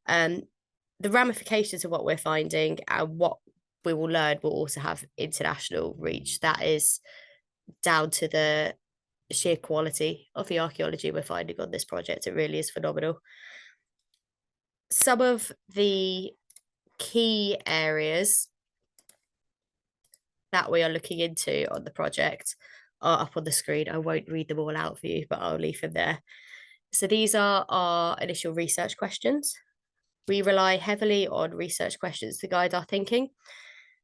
Speaker 3: The ramifications of what we're finding and what we will learn will also have international reach. That is down to the sheer quality of the archaeology we're finding on this project. It really is phenomenal. Some of the key areas that we are looking into on the project are up on the screen. I won't read them all out for you, but I'll leave them there. So these are our initial research questions. We rely heavily on research questions to guide our thinking.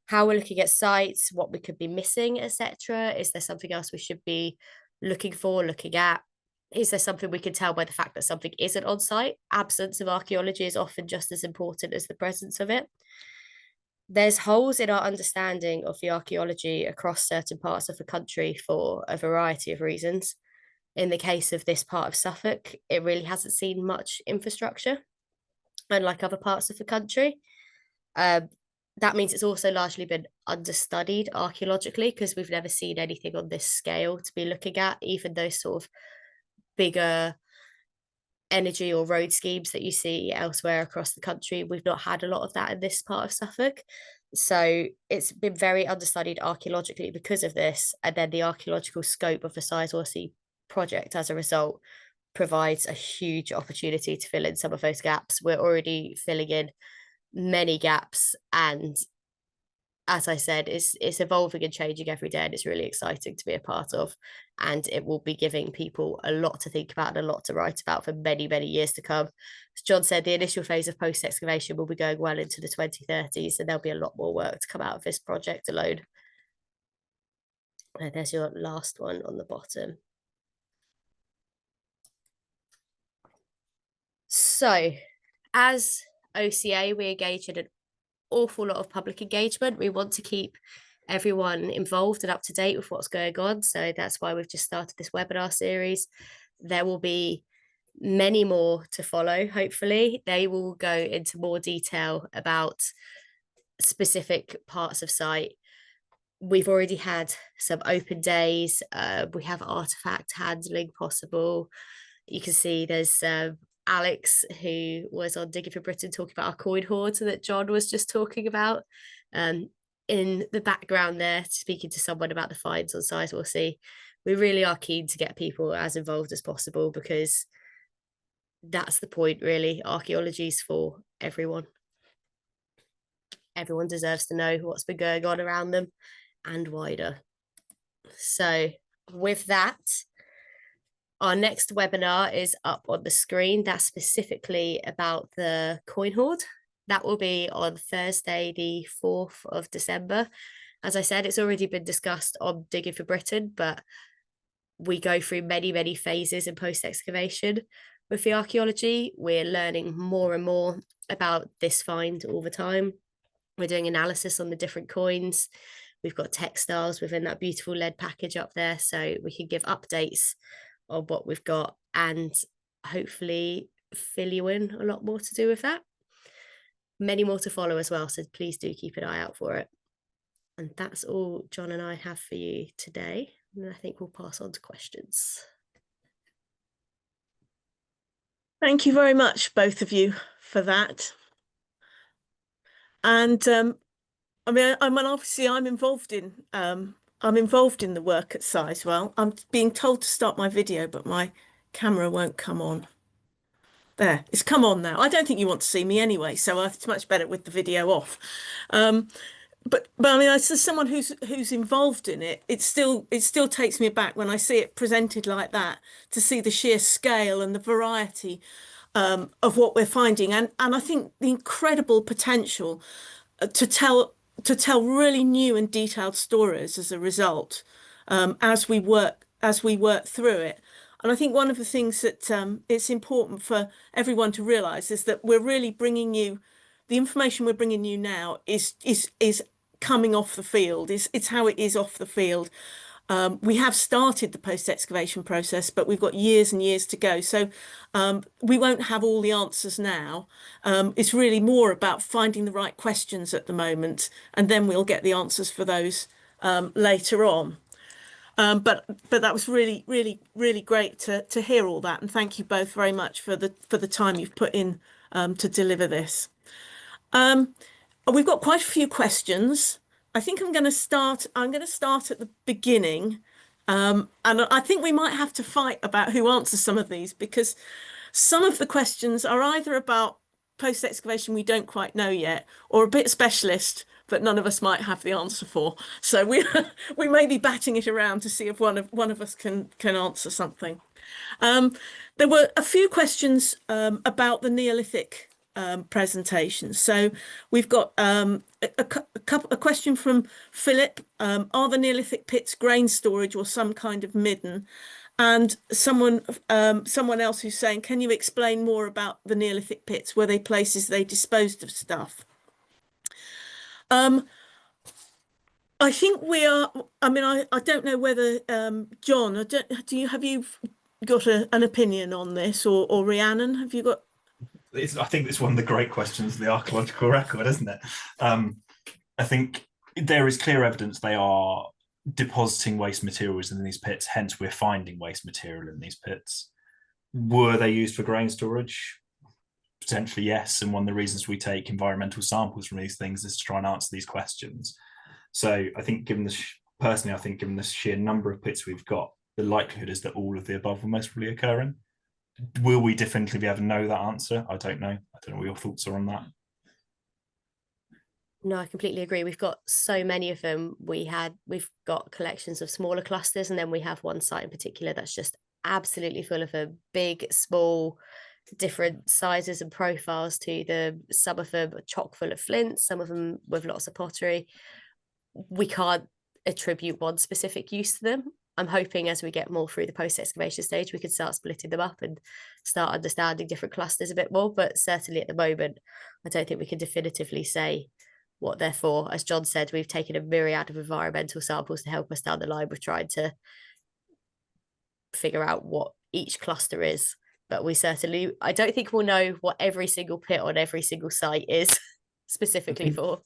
Speaker 3: how we're looking at sites, what we could be missing, etc. Is there something else we should be looking at? Is there something we can tell by the fact that something isn't on site? Absence of archaeology is often just as important as the presence of it. There's holes in our understanding of the archaeology across certain parts of the country for a variety of reasons. In the case of this part of Suffolk, it really hasn't seen much infrastructure, unlike other parts of the country. That means it's also largely been understudied archaeologically, because we've never seen anything on this scale to be looking at, even those sort of bigger energy or road schemes that you see elsewhere across the country. We've not had a lot of that in this part of Suffolk. So it's been very understudied archaeologically because of this. And then the archaeological scope of the Sizewell C project as a result provides a huge opportunity to fill in some of those gaps. We're already filling in many gaps, and as I said, it's evolving and changing every day, and it's really exciting to be a part of, and it will be giving people a lot to think about and a lot to write about for many, many years to come. As John said, the initial phase of post-excavation will be going well into the 2030s, and there'll be a lot more work to come out of this project alone. There's your last one on the bottom. So, as OCA, we engage in an awful lot of public engagement. We want to keep everyone involved and up to date with what's going on. So that's why we've just started this webinar series. There will be many more to follow, hopefully. They will go into more detail about specific parts of site. We've already had some open days. We have artifact handling possible. You can see there's Alex, who was on Digging for Britain, talking about our coin hoard that John was just talking about. In the background there, speaking to someone about the finds on Sizewell C. We really are keen to get people as involved as possible, because that's the point, really. Archaeology is for everyone. Everyone deserves to know what's been going on around them and wider. So with that, our next webinar is up on the screen. That's specifically about the coin hoard. That will be on Thursday, the 4th of December. As I said, it's already been discussed on Digging for Britain, but we go through many, many phases in post-excavation with the archaeology. We're learning more and more about this find all the time. We're doing analysis on the different coins. We've got textiles within that beautiful lead package up there, so we can give updates on what we've got and hopefully fill you in a lot more to do with that. Many more to follow as well, so please do keep an eye out for it. And that's all John and I have for you today. And I think we'll pass on to questions.
Speaker 1: Thank you very much, both of you, for that. And I mean, obviously I'm involved in the work at Sizewell. I'm being told to start my video, but my camera won't come on. There, it's come on now. I don't think you want to see me anyway, so it's much better with the video off. But I mean, as someone who's involved in it, it still takes me aback when I see it presented like that, to see the sheer scale and the variety of what we're finding, and I think the incredible potential to tell really new and detailed stories as a result, as we work through it. And I think one of the things that it's important for everyone to realise is that we're really bringing you the information we're bringing you now is coming off the field. It's how it is off the field. We have started the post-excavation process, but we've got years and years to go. So we won't have all the answers now. It's really more about finding the right questions at the moment, and then we'll get the answers for those later on. But that was really, really, really great to hear all that, and thank you both very much for the time you've put in to deliver this. We've got quite a few questions. I think I'm going to start at the beginning, and I think we might have to fight about who answers some of these, because some of the questions are either about post-excavation we don't quite know yet, or a bit specialist, but none of us might have the answer for. So we may be batting it around to see if one of us can answer something. There were a few questions about the Neolithic presentation. So we've got a question from Philip. Are the Neolithic pits grain storage or some kind of midden? And someone else who's saying, can you explain more about the Neolithic pits? Were they places they disposed of stuff? I think we are. I mean, I don't know whether John, have you got an opinion on this, or Rhiannon, have you got?
Speaker 2: I think it's one of the great questions of the archaeological record, isn't it? I think there is clear evidence they are depositing waste materials in these pits, hence we're finding waste material in these pits. Were they used for grain storage? Potentially, yes. And one of the reasons we take environmental samples from these things is to try and answer these questions. So I think given the sheer number of pits we've got, the likelihood is that all of the above will most probably occurring. Will we definitively be able to know that answer? I don't know. I don't know what your thoughts are on that.
Speaker 3: No, I completely agree. We've got so many of them. We've got collections of smaller clusters, and then we have one site in particular that's just absolutely full of them, big, small, different sizes and profiles to them. Some of them are chock full of flints, some of them with lots of pottery. We can't attribute one specific use to them. I'm hoping as we get more through the post-excavation stage, we can start splitting them up and start understanding different clusters a bit more. But certainly at the moment, I don't think we can definitively say what they're for. As John said, we've taken a myriad of environmental samples to help us down the line. We've tried to figure out what each cluster is, but I don't think we'll know what every single pit on every single site is specifically for.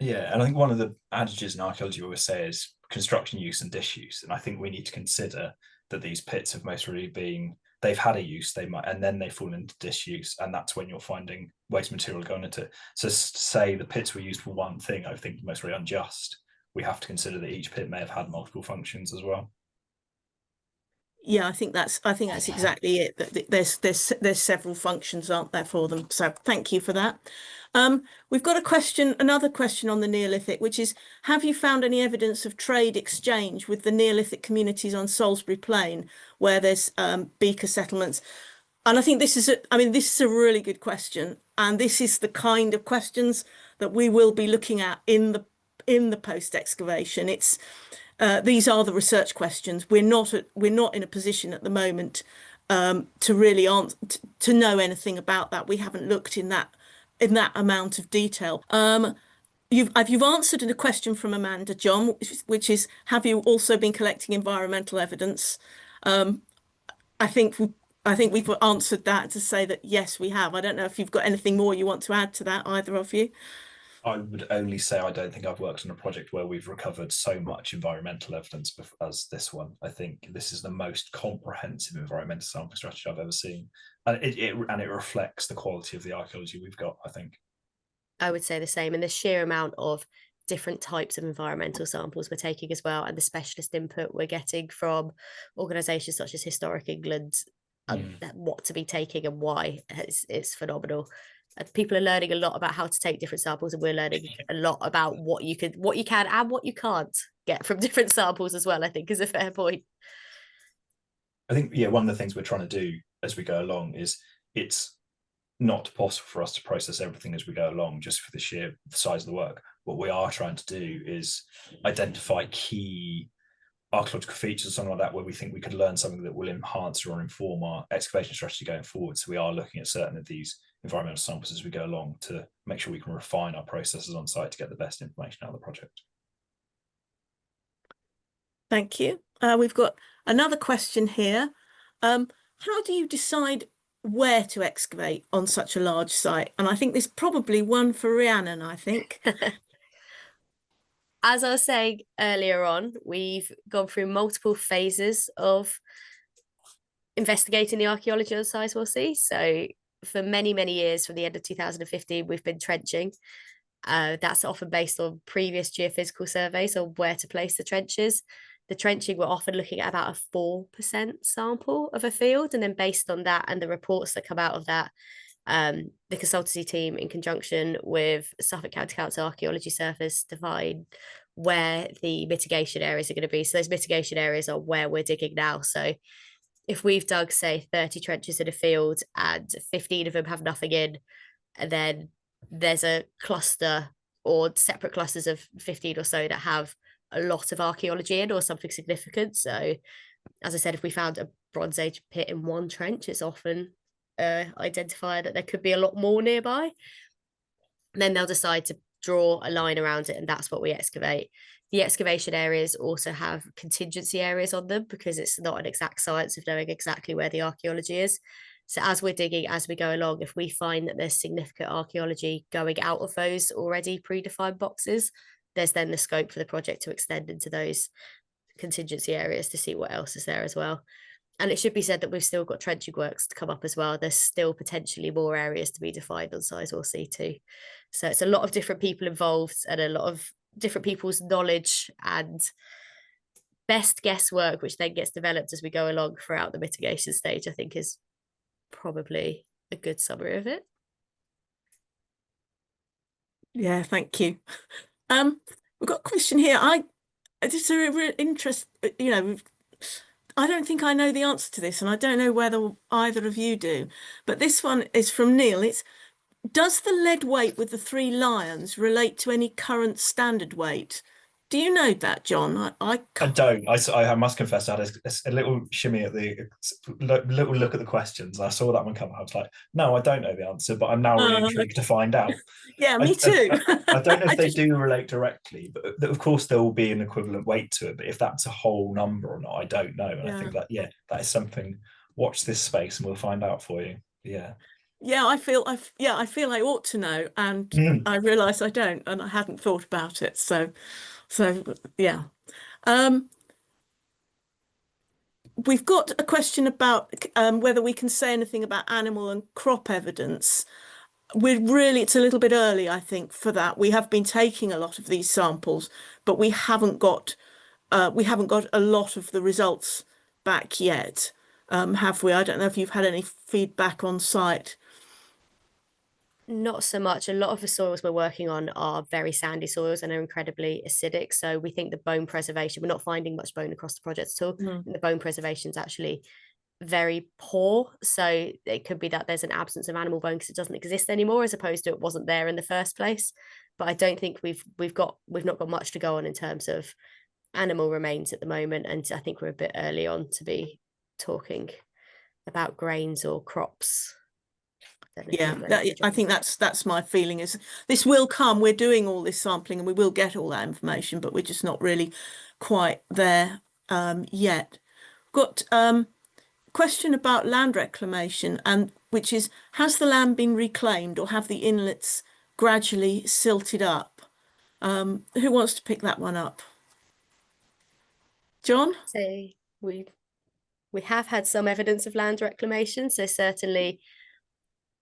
Speaker 2: Yeah, and I think one of the adages in archaeology we always say is construction use and disuse, and I think we need to consider that these pits have most really been, they've had a use, and then they fall into disuse, and that's when you're finding waste material going into. So to say the pits were used for one thing, I think most really unjust. We have to consider that each pit may have had multiple functions as well.
Speaker 1: Yeah, I think that's exactly it. That there's several functions, aren't there, for them? So thank you for that. We've got another question on the Neolithic, which is: have you found any evidence of trade exchange with the Neolithic communities on Salisbury Plain, where there's Beaker settlements? And I think this is a really good question, and this is the kind of questions that we will be looking at in the post excavation. These are the research questions. We're not in a position at the moment to really to know anything about that. We haven't looked in that amount of detail. You've answered a question from Amanda, John, which is: have you also been collecting environmental evidence? I think we've answered that to say that yes, we have. I don't know if you've got anything more you want to add to that, either of you.
Speaker 2: I would only say I don't think I've worked on a project where we've recovered so much environmental evidence as this one. I think this is the most comprehensive environmental sampling strategy I've ever seen, and it reflects the quality of the archaeology we've got, I think.
Speaker 3: I would say the same, and the sheer amount of different types of environmental samples we're taking as well, and the specialist input we're getting from organisations such as Historic England, what to be taking and why, it's phenomenal. People are learning a lot about how to take different samples, and we're learning a lot about what you can and what you can't get from different samples as well, I think is a fair point.
Speaker 2: I think, yeah, one of the things we're trying to do as we go along is it's not possible for us to process everything as we go along just for the sheer size of the work. What we are trying to do is identify key archaeological features or something like that where we think we could learn something that will enhance or inform our excavation strategy going forward. So we are looking at certain of these environmental samples as we go along to make sure we can refine our processes on site to get the best information out of the project.
Speaker 1: Thank you. We've got another question here. How do you decide where to excavate on such a large site? And I think there's probably one for Rhiannon, I think.
Speaker 3: As I was saying earlier on, we've gone through multiple phases of investigating the archaeology on Sizewell C. So for many, many years, from the end of 2015, we've been trenching. That's often based on previous geophysical surveys on where to place the trenches. The trenching, we're often looking at about a 4% sample of a field. And then based on that and the reports that come out of that, the consultancy team, in conjunction with Suffolk County Council Archaeology Service, define where the mitigation areas are going to be. So those mitigation areas are where we're digging now. So if we've dug, say, 30 trenches in a field and 15 of them have nothing in, and then there's a cluster or separate clusters of 15 or so that have a lot of archaeology in or something significant. So, as I said, if we found a Bronze Age pit in one trench, it's often identified that there could be a lot more nearby. And then they'll decide to draw a line around it, and that's what we excavate. The excavation areas also have contingency areas on them because it's not an exact science of knowing exactly where the archaeology is. So as we're digging, as we go along, if we find that there's significant archaeology going out of those already predefined boxes, there's then the scope for the project to extend into those contingency areas to see what else is there as well. And it should be said that we've still got trenching works to come up as well. There's still potentially more areas to be defined on Sizewell C too. So it's a lot of different people involved and a lot of different people's knowledge and best guesswork, which then gets developed as we go along throughout the mitigation stage, I think is probably a good summary of it.
Speaker 1: Yeah, thank you. We've got a question here. Just a real interest, I don't think I know the answer to this, and I don't know whether either of you do, but this one is from Neil. Does the lead weight with the 3 lions relate to any current standard weight? Do you know that, John?
Speaker 2: I don't. I must confess, I had a little shimmy at the little look at the questions. I saw that one come up. I was like, no, I don't know the answer, but I'm now really intrigued to find out.
Speaker 1: Yeah, me too.
Speaker 2: I don't know if they do relate directly, but of course there will be an equivalent weight to it. But if that's a whole number or not, I don't know. And I think that that is something. Watch this space, and we'll find out for you. Yeah.
Speaker 1: Yeah, I feel I ought to know, and I realise I don't, and I hadn't thought about it. So yeah. We've got a question about whether we can say anything about animal and crop evidence. It's a little bit early, I think, for that. We have been taking a lot of these samples, but we haven't got a lot of the results back yet, have we? I don't know if you've had any feedback on site.
Speaker 3: Not so much. A lot of the soils we're working on are very sandy soils and are incredibly acidic. So we think the bone preservation, we're not finding much bone across the project at all. The bone preservation is actually very poor. So it could be that there's an absence of animal bone because it doesn't exist anymore, as opposed to it wasn't there in the first place. But I don't think we've not got much to go on in terms of animal remains at the moment. And I think we're a bit early on to be talking about grains or crops.
Speaker 1: Yeah, I think that's my feeling is this will come. We're doing all this sampling and we will get all that information, but we're just not really quite there yet. Got question about land reclamation, and which is, has the land been reclaimed or have the inlets gradually silted up? Who wants to pick that one up? John?
Speaker 3: So we have had some evidence of land reclamation. So certainly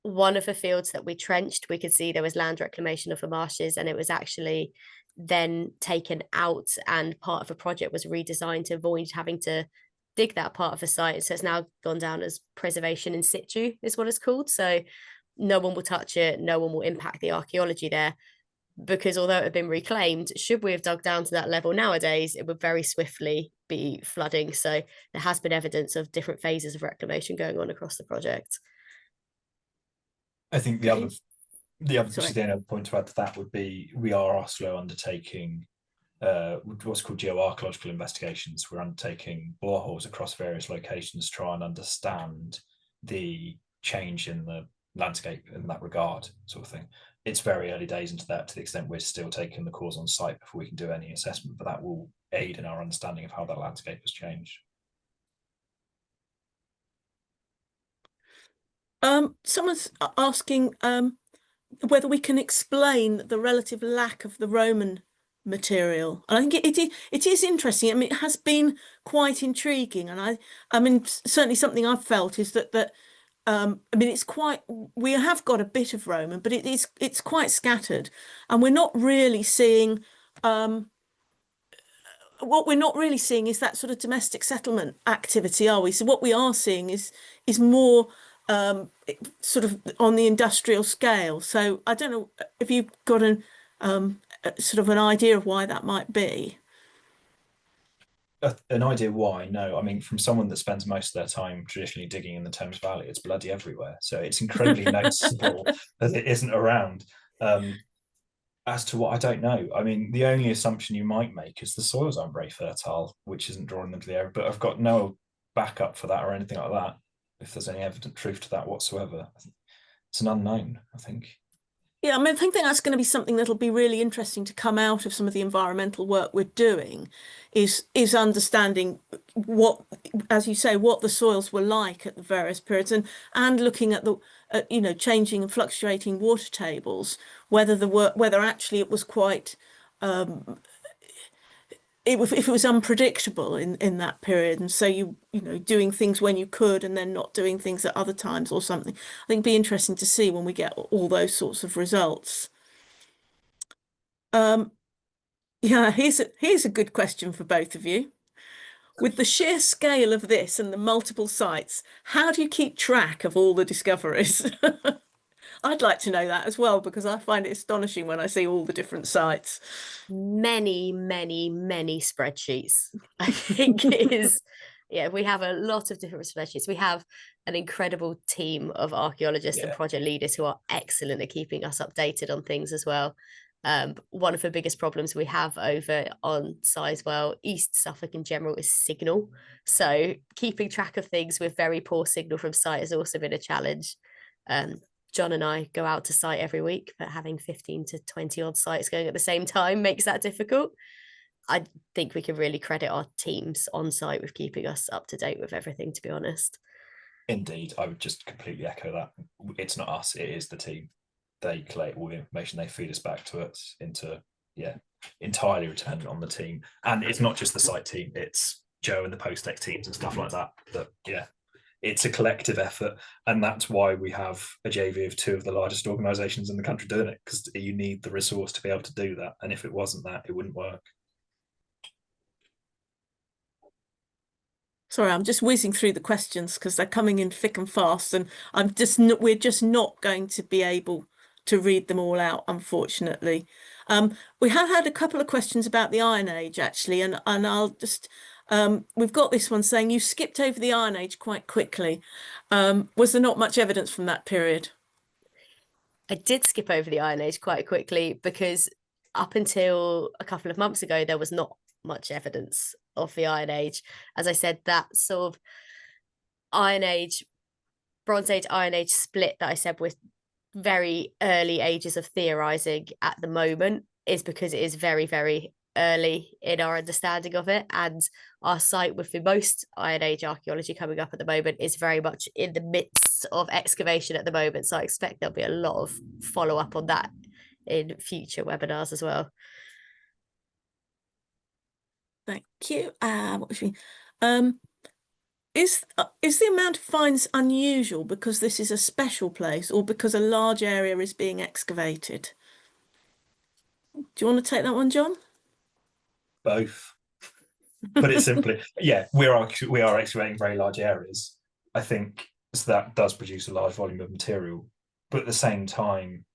Speaker 3: one of the fields that we trenched, we could see there was land reclamation of the marshes, and it was actually then taken out, and part of the project was redesigned to avoid having to dig that part of the site. So it's now gone down as preservation in situ is what it's called. So no one will touch it, no one will impact the archaeology there, because although it had been reclaimed, should we have dug down to that level nowadays, it would very swiftly be flooding. So there has been evidence of different phases of reclamation going on across the project.
Speaker 2: I think the other point to add to that would be we are also undertaking what's called geoarchaeological investigations. We're undertaking boreholes across various locations to try and understand the change in the landscape in that regard, sort of thing. It's very early days into that, to the extent we're still taking the cores on site before we can do any assessment, but that will aid in our understanding of how that landscape has changed.
Speaker 1: Someone's asking whether we can explain the relative lack of the Roman material. And I think it is interesting. I mean, it has been quite intriguing. And I mean, certainly something I've felt is that I mean, we have got a bit of Roman, but it's quite scattered. And we're not really seeing, what we're not really seeing is that sort of domestic settlement activity, are we? So what we are seeing is more sort of on the industrial scale. So I don't know if you've got sort of an idea of why that might be.
Speaker 2: an idea why. No, I mean, from someone that spends most of their time traditionally digging in the Thames Valley, it's bloody everywhere. So it's incredibly noticeable that it isn't around. As to what, I don't know. I mean, the only assumption you might make is the soils aren't very fertile, which isn't drawing them to the area. But I've got no backup for that or anything like that. If there's any evident truth to that whatsoever, it's an unknown, I think.
Speaker 1: Yeah, I mean, I think that's going to be something that'll be really interesting to come out of some of the environmental work we're doing, is understanding what, as you say, what the soils were like at the various periods, and looking at the changing and fluctuating water tables, whether actually it was quite if it was unpredictable in that period, and so doing things when you could and then not doing things at other times or something. I think it'd be interesting to see when we get all those sorts of results. Yeah, here's a good question for both of you. With the sheer scale of this and the multiple sites, how do you keep track of all the discoveries? I'd like to know that as well, because I find it astonishing when I see all the different sites.
Speaker 3: Many, many, many spreadsheets. I think it is. Yeah, we have a lot of different spreadsheets. We have an incredible team of archaeologists and project leaders who are excellent at keeping us updated on things as well. One of the biggest problems we have over on Sizewell, East Suffolk in general, is signal. So keeping track of things with very poor signal from site has also been a challenge. John and I go out to site every week, but having 15 to 20 odd sites going at the same time makes that difficult. I think we can really credit our teams on site with keeping us up to date with everything, to be honest.
Speaker 2: Indeed, I would just completely echo that. It's not us, it is the team. They collect all the information, they feed us back to us entirely dependent on the team. And it's not just the site team, it's Joe and the post-tech teams and stuff like that. It's a collective effort, and that's why we have a JV of two of the largest organisations in the country doing it, because you need the resource to be able to do that. And if it wasn't that, it wouldn't work.
Speaker 1: Sorry, I'm just whizzing through the questions because they're coming in thick and fast, and we're just not going to be able to read them all out, unfortunately. We have had a couple of questions about the Iron Age, actually, and I'll just we've got this one saying you skipped over the Iron Age quite quickly. Was there not much evidence from that period?
Speaker 3: I did skip over the Iron Age quite quickly because up until a couple of months ago, there was not much evidence of the Iron Age. As I said, that sort of Iron Age, Bronze Age, Iron Age split that I said with very early ages of theorizing at the moment is because it is very, very early in our understanding of it, and our site with the most Iron Age archaeology coming up at the moment is very much in the midst of excavation at the moment, so I expect there'll be a lot of follow-up on that in future webinars as well.
Speaker 1: Thank you. What was she? Is the amount of finds unusual because this is a special place, or because a large area is being excavated? Do you want to take that one, John?
Speaker 2: Both. Put it simply, yeah, we are excavating very large areas. I think so that does produce a large volume of material, but at the same time,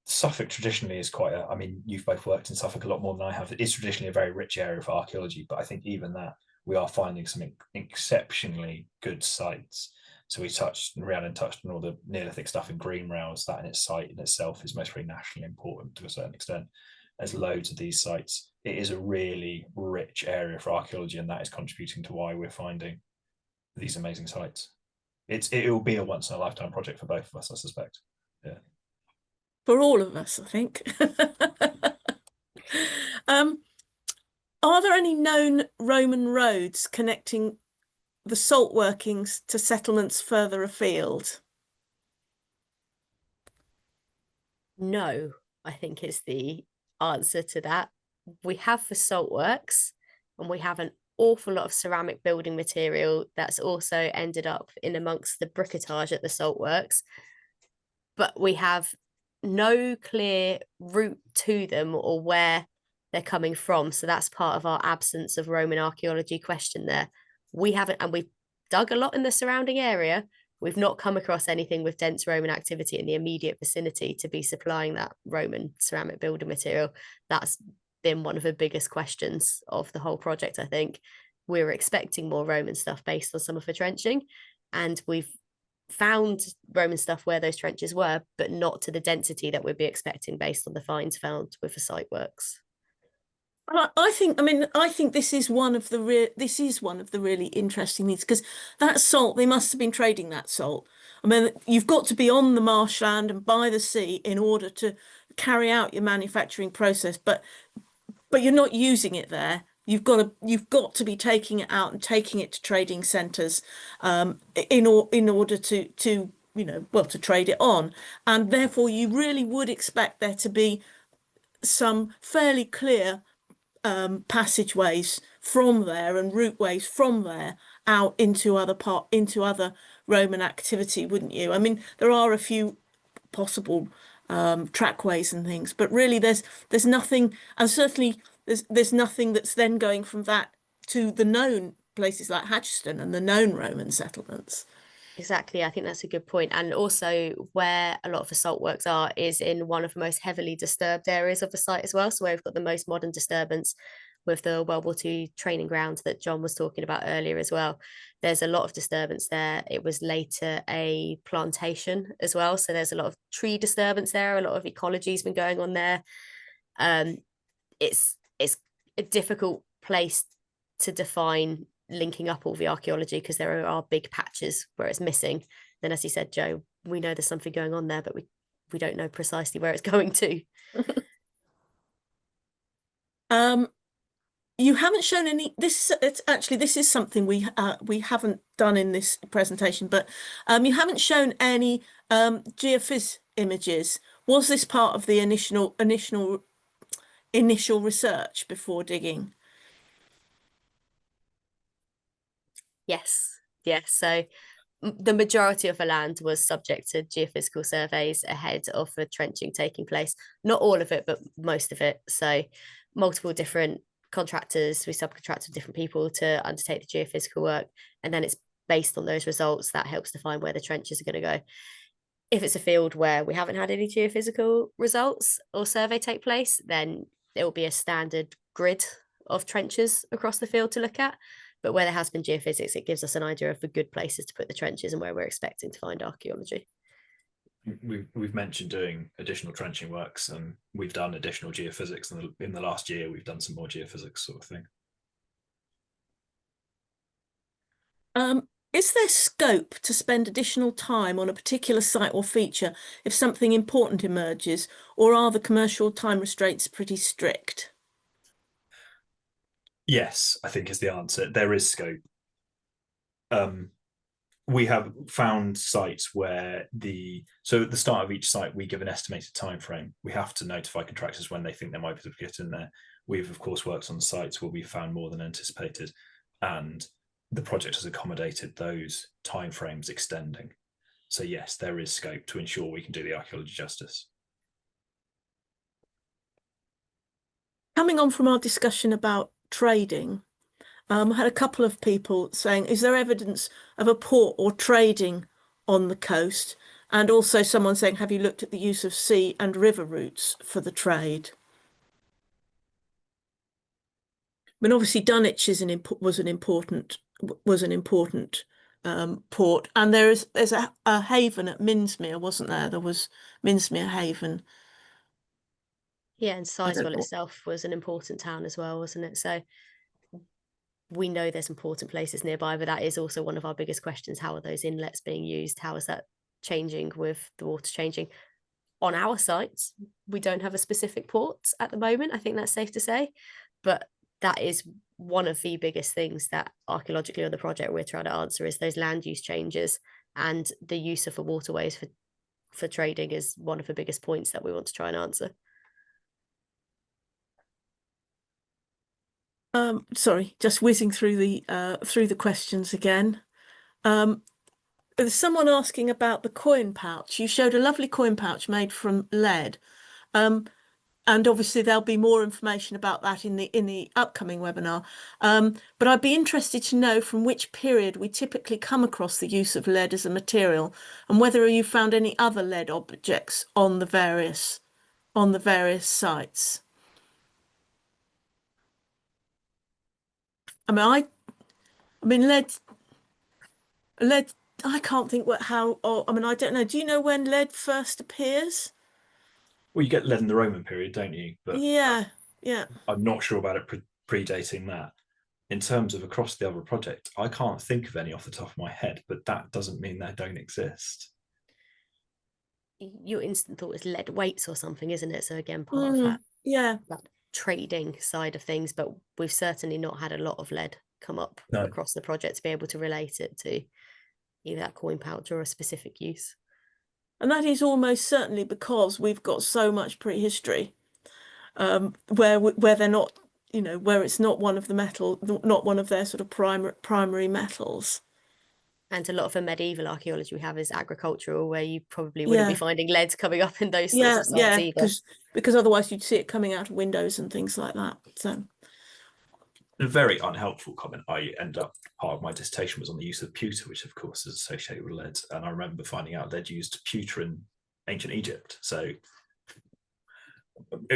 Speaker 2: Suffolk traditionally is quite I mean, you've both worked in Suffolk a lot more than I have. It is traditionally a very rich area for archaeology, but I think even that we are finding some exceptionally good sites. So Rhiannon touched on all the Neolithic stuff in Green Rails. That in its site in itself is most very nationally important to a certain extent. There's loads of these sites. It is a really rich area for archaeology, and that is contributing to why we're finding these amazing sites. It will be a once in a lifetime project for both of us, I suspect. Yeah.
Speaker 1: For all of us, I think. Are there any known Roman roads connecting the salt workings to settlements further afield?
Speaker 3: No, I think is the answer to that. We have the salt works, and we have an awful lot of ceramic building material that's also ended up in amongst the briquetage at the salt works, but we have no clear route to them or where they're coming from. So that's part of our absence of Roman archaeology question there. We haven't, and we've dug a lot in the surrounding area. We've not come across anything with dense Roman activity in the immediate vicinity to be supplying that Roman ceramic building material. That's been one of the biggest questions of the whole project. I think we were expecting more Roman stuff based on some of the trenching, and we've found Roman stuff where those trenches were, but not to the density that we'd be expecting based on the finds found with the site works.
Speaker 1: I think this is one of the really interesting things, because that salt, they must have been trading that salt. I mean, you've got to be on the marshland and by the sea in order to carry out your manufacturing process, but you're not using it there. You've got to be taking it out and taking it to trading centres, in order to to trade it on, and therefore you really would expect there to be some fairly clear passageways from there and routeways from there out into other Roman activity, wouldn't you? I mean, there are a few possible trackways and things, but really there's nothing, and certainly there's nothing that's then going from that to the known places like Hatchiston and the known Roman settlements.
Speaker 3: Exactly, I think that's a good point. And also, where a lot of the salt works are is in one of the most heavily disturbed areas of the site as well. So, where we've got the most modern disturbance with the World War II training grounds that John was talking about earlier as well. There's a lot of disturbance there. It was later a plantation as well. So, there's a lot of tree disturbance there, a lot of ecology's been going on there. It's a difficult place to define linking up all the archaeology, because there are big patches where it's missing. Then, as you said, Joe, we know there's something going on there, but we don't know precisely where it's going to.
Speaker 1: You haven't shown any. This is something we haven't done in this presentation, but you haven't shown any geophys images. Was this part of the initial research before digging?
Speaker 3: Yes. So the majority of the land was subject to geophysical surveys ahead of the trenching taking place. Not all of it, but most of it. So multiple different contractors, we subcontracted different people to undertake the geophysical work. And then it's based on those results that helps define where the trenches are going to go. If it's a field where we haven't had any geophysical results or survey take place, then it will be a standard grid of trenches across the field to look at. But where there has been geophysics, it gives us an idea of the good places to put the trenches and where we're expecting to find archaeology.
Speaker 2: We've mentioned doing additional trenching works, and we've done additional geophysics in the last year. We've done some more geophysics sort of thing.
Speaker 1: Is there scope to spend additional time on a particular site or feature if something important emerges, or are the commercial time restraints pretty strict?
Speaker 2: Yes, I think is the answer. There is scope. We have found sites where at the start of each site, we give an estimated time frame. We have to notify contractors when they think there might be a get in there. We've, of course, worked on sites where we found more than anticipated, and the project has accommodated those timeframes extending. So yes, there is scope to ensure we can do the archaeology justice.
Speaker 1: Coming on from our discussion about trading, I had a couple of people saying, is there evidence of a port or trading on the coast? And also someone saying, have you looked at the use of sea and river routes for the trade? I mean, obviously Dunwich was an important port, and there's a haven at Minsmere, wasn't there? There was Minsmere Haven.
Speaker 3: Yeah, and Sizewell itself was an important town as well, wasn't it? So we know there's important places nearby, but that is also one of our biggest questions. How are those inlets being used? How is that changing with the water changing? On our sites, we don't have a specific port at the moment. I think that's safe to say, but that is one of the biggest things that archaeologically on the project we're trying to answer is those land use changes, and the use of the waterways for trading is one of the biggest points that we want to try and answer.
Speaker 1: Sorry, just whizzing through the questions again. There's someone asking about the coin pouch. You showed a lovely coin pouch made from lead. And obviously there'll be more information about that in the upcoming webinar. But I'd be interested to know from which period we typically come across the use of lead as a material, and whether you found any other lead objects on the various sites. I mean, I mean, lead. I can't think how. Or, I mean, I don't know. Do you know when lead first appears?
Speaker 2: Well, you get lead in the Roman period, don't you? But
Speaker 1: Yeah, yeah.
Speaker 2: I'm not sure about it predating that. In terms of across the other project, I can't think of any off the top of my head, but that doesn't mean they don't exist.
Speaker 3: Your instant thought is lead weights or something, isn't it? So again, part of
Speaker 1: Yeah.
Speaker 3: that trading side of things, but we've certainly not had a lot of lead come up
Speaker 2: No.
Speaker 3: across the project to be able to relate it to either that coin pouch or a specific use.
Speaker 1: And that is almost certainly because we've got so much prehistory, where they're not, where it's not one of the metal, not one of their sort of primary metals.
Speaker 3: And a lot of the medieval archaeology we have is agricultural, where you probably wouldn't be
Speaker 1: Yeah.
Speaker 3: finding leads coming up in those sorts
Speaker 1: Yeah,
Speaker 3: of sites
Speaker 1: yeah,
Speaker 3: either.
Speaker 1: because otherwise you'd see it coming out of windows and things like that. So
Speaker 2: A very unhelpful comment. I end up, part of my dissertation was on the use of pewter, which of course is associated with lead. And I remember finding out they'd used pewter in ancient Egypt. So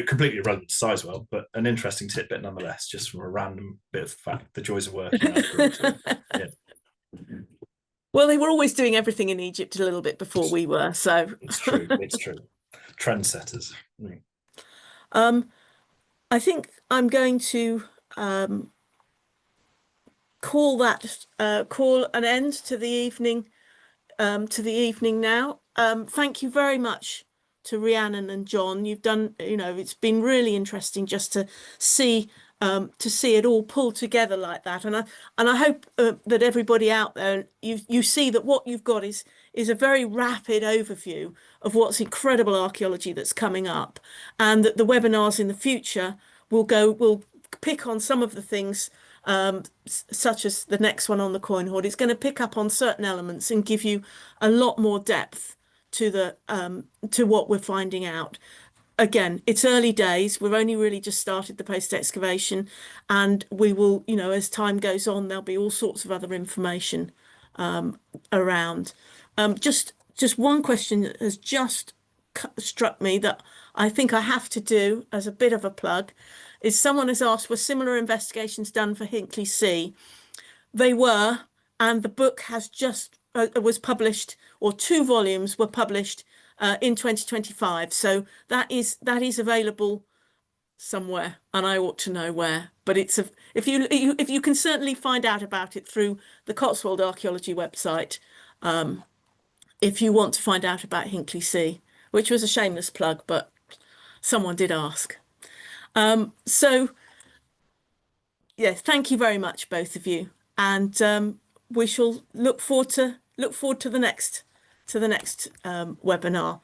Speaker 2: completely irrelevant to Sizewell, but an interesting tidbit nonetheless, just from a random bit of fact, the joys of working under. Yeah.
Speaker 1: well, they were always doing everything in Egypt a little bit before we were, so
Speaker 2: It's true. It's true. Trendsetters.
Speaker 1: I think I'm going to call an end to the evening now. Thank you very much to Rhiannon and John. You've done, it's been really interesting just see to see it all pulled together like that. And I hope that everybody out there, you see that what you've got is a very rapid overview of what's incredible archaeology that's coming up, and that the webinars in the future will pick on some of the things, such as the next one on the coin hoard. It's going to pick up on certain elements and give you a lot more depth to what we're finding out. Again, it's early days. We've only really just started the post excavation, and we will, as time goes on, there'll be all sorts of other information around. Just one question that has just struck me that I think I have to do as a bit of a plug is someone has asked, were similar investigations done for Hinkley C? They were, and the book has just was published, or 2 volumes were published in 2025. So that is available somewhere, and I ought to know where. But it's if you can certainly find out about it through the Cotswold Archaeology website, if you want to find out about Hinkley C, which was a shameless plug, but someone did ask. So yes, thank you very much, both of you, and we shall look forward to the next webinar.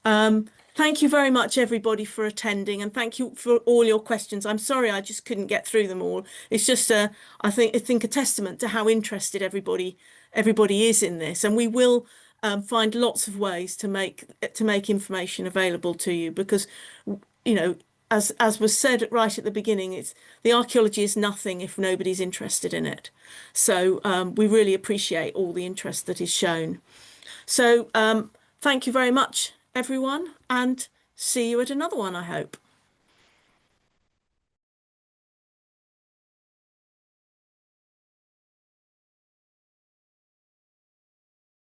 Speaker 1: Thank you very much, everybody, for attending, and thank you for all your questions. I'm sorry I just couldn't get through them all. It's just I think a testament to how interested everybody is in this, and we will find lots of ways to make information available to you, because as was said right at the beginning, it's the archaeology is nothing if nobody's interested in it. So we really appreciate all the interest that is shown. So thank you very much, everyone, and see you at another one, I hope.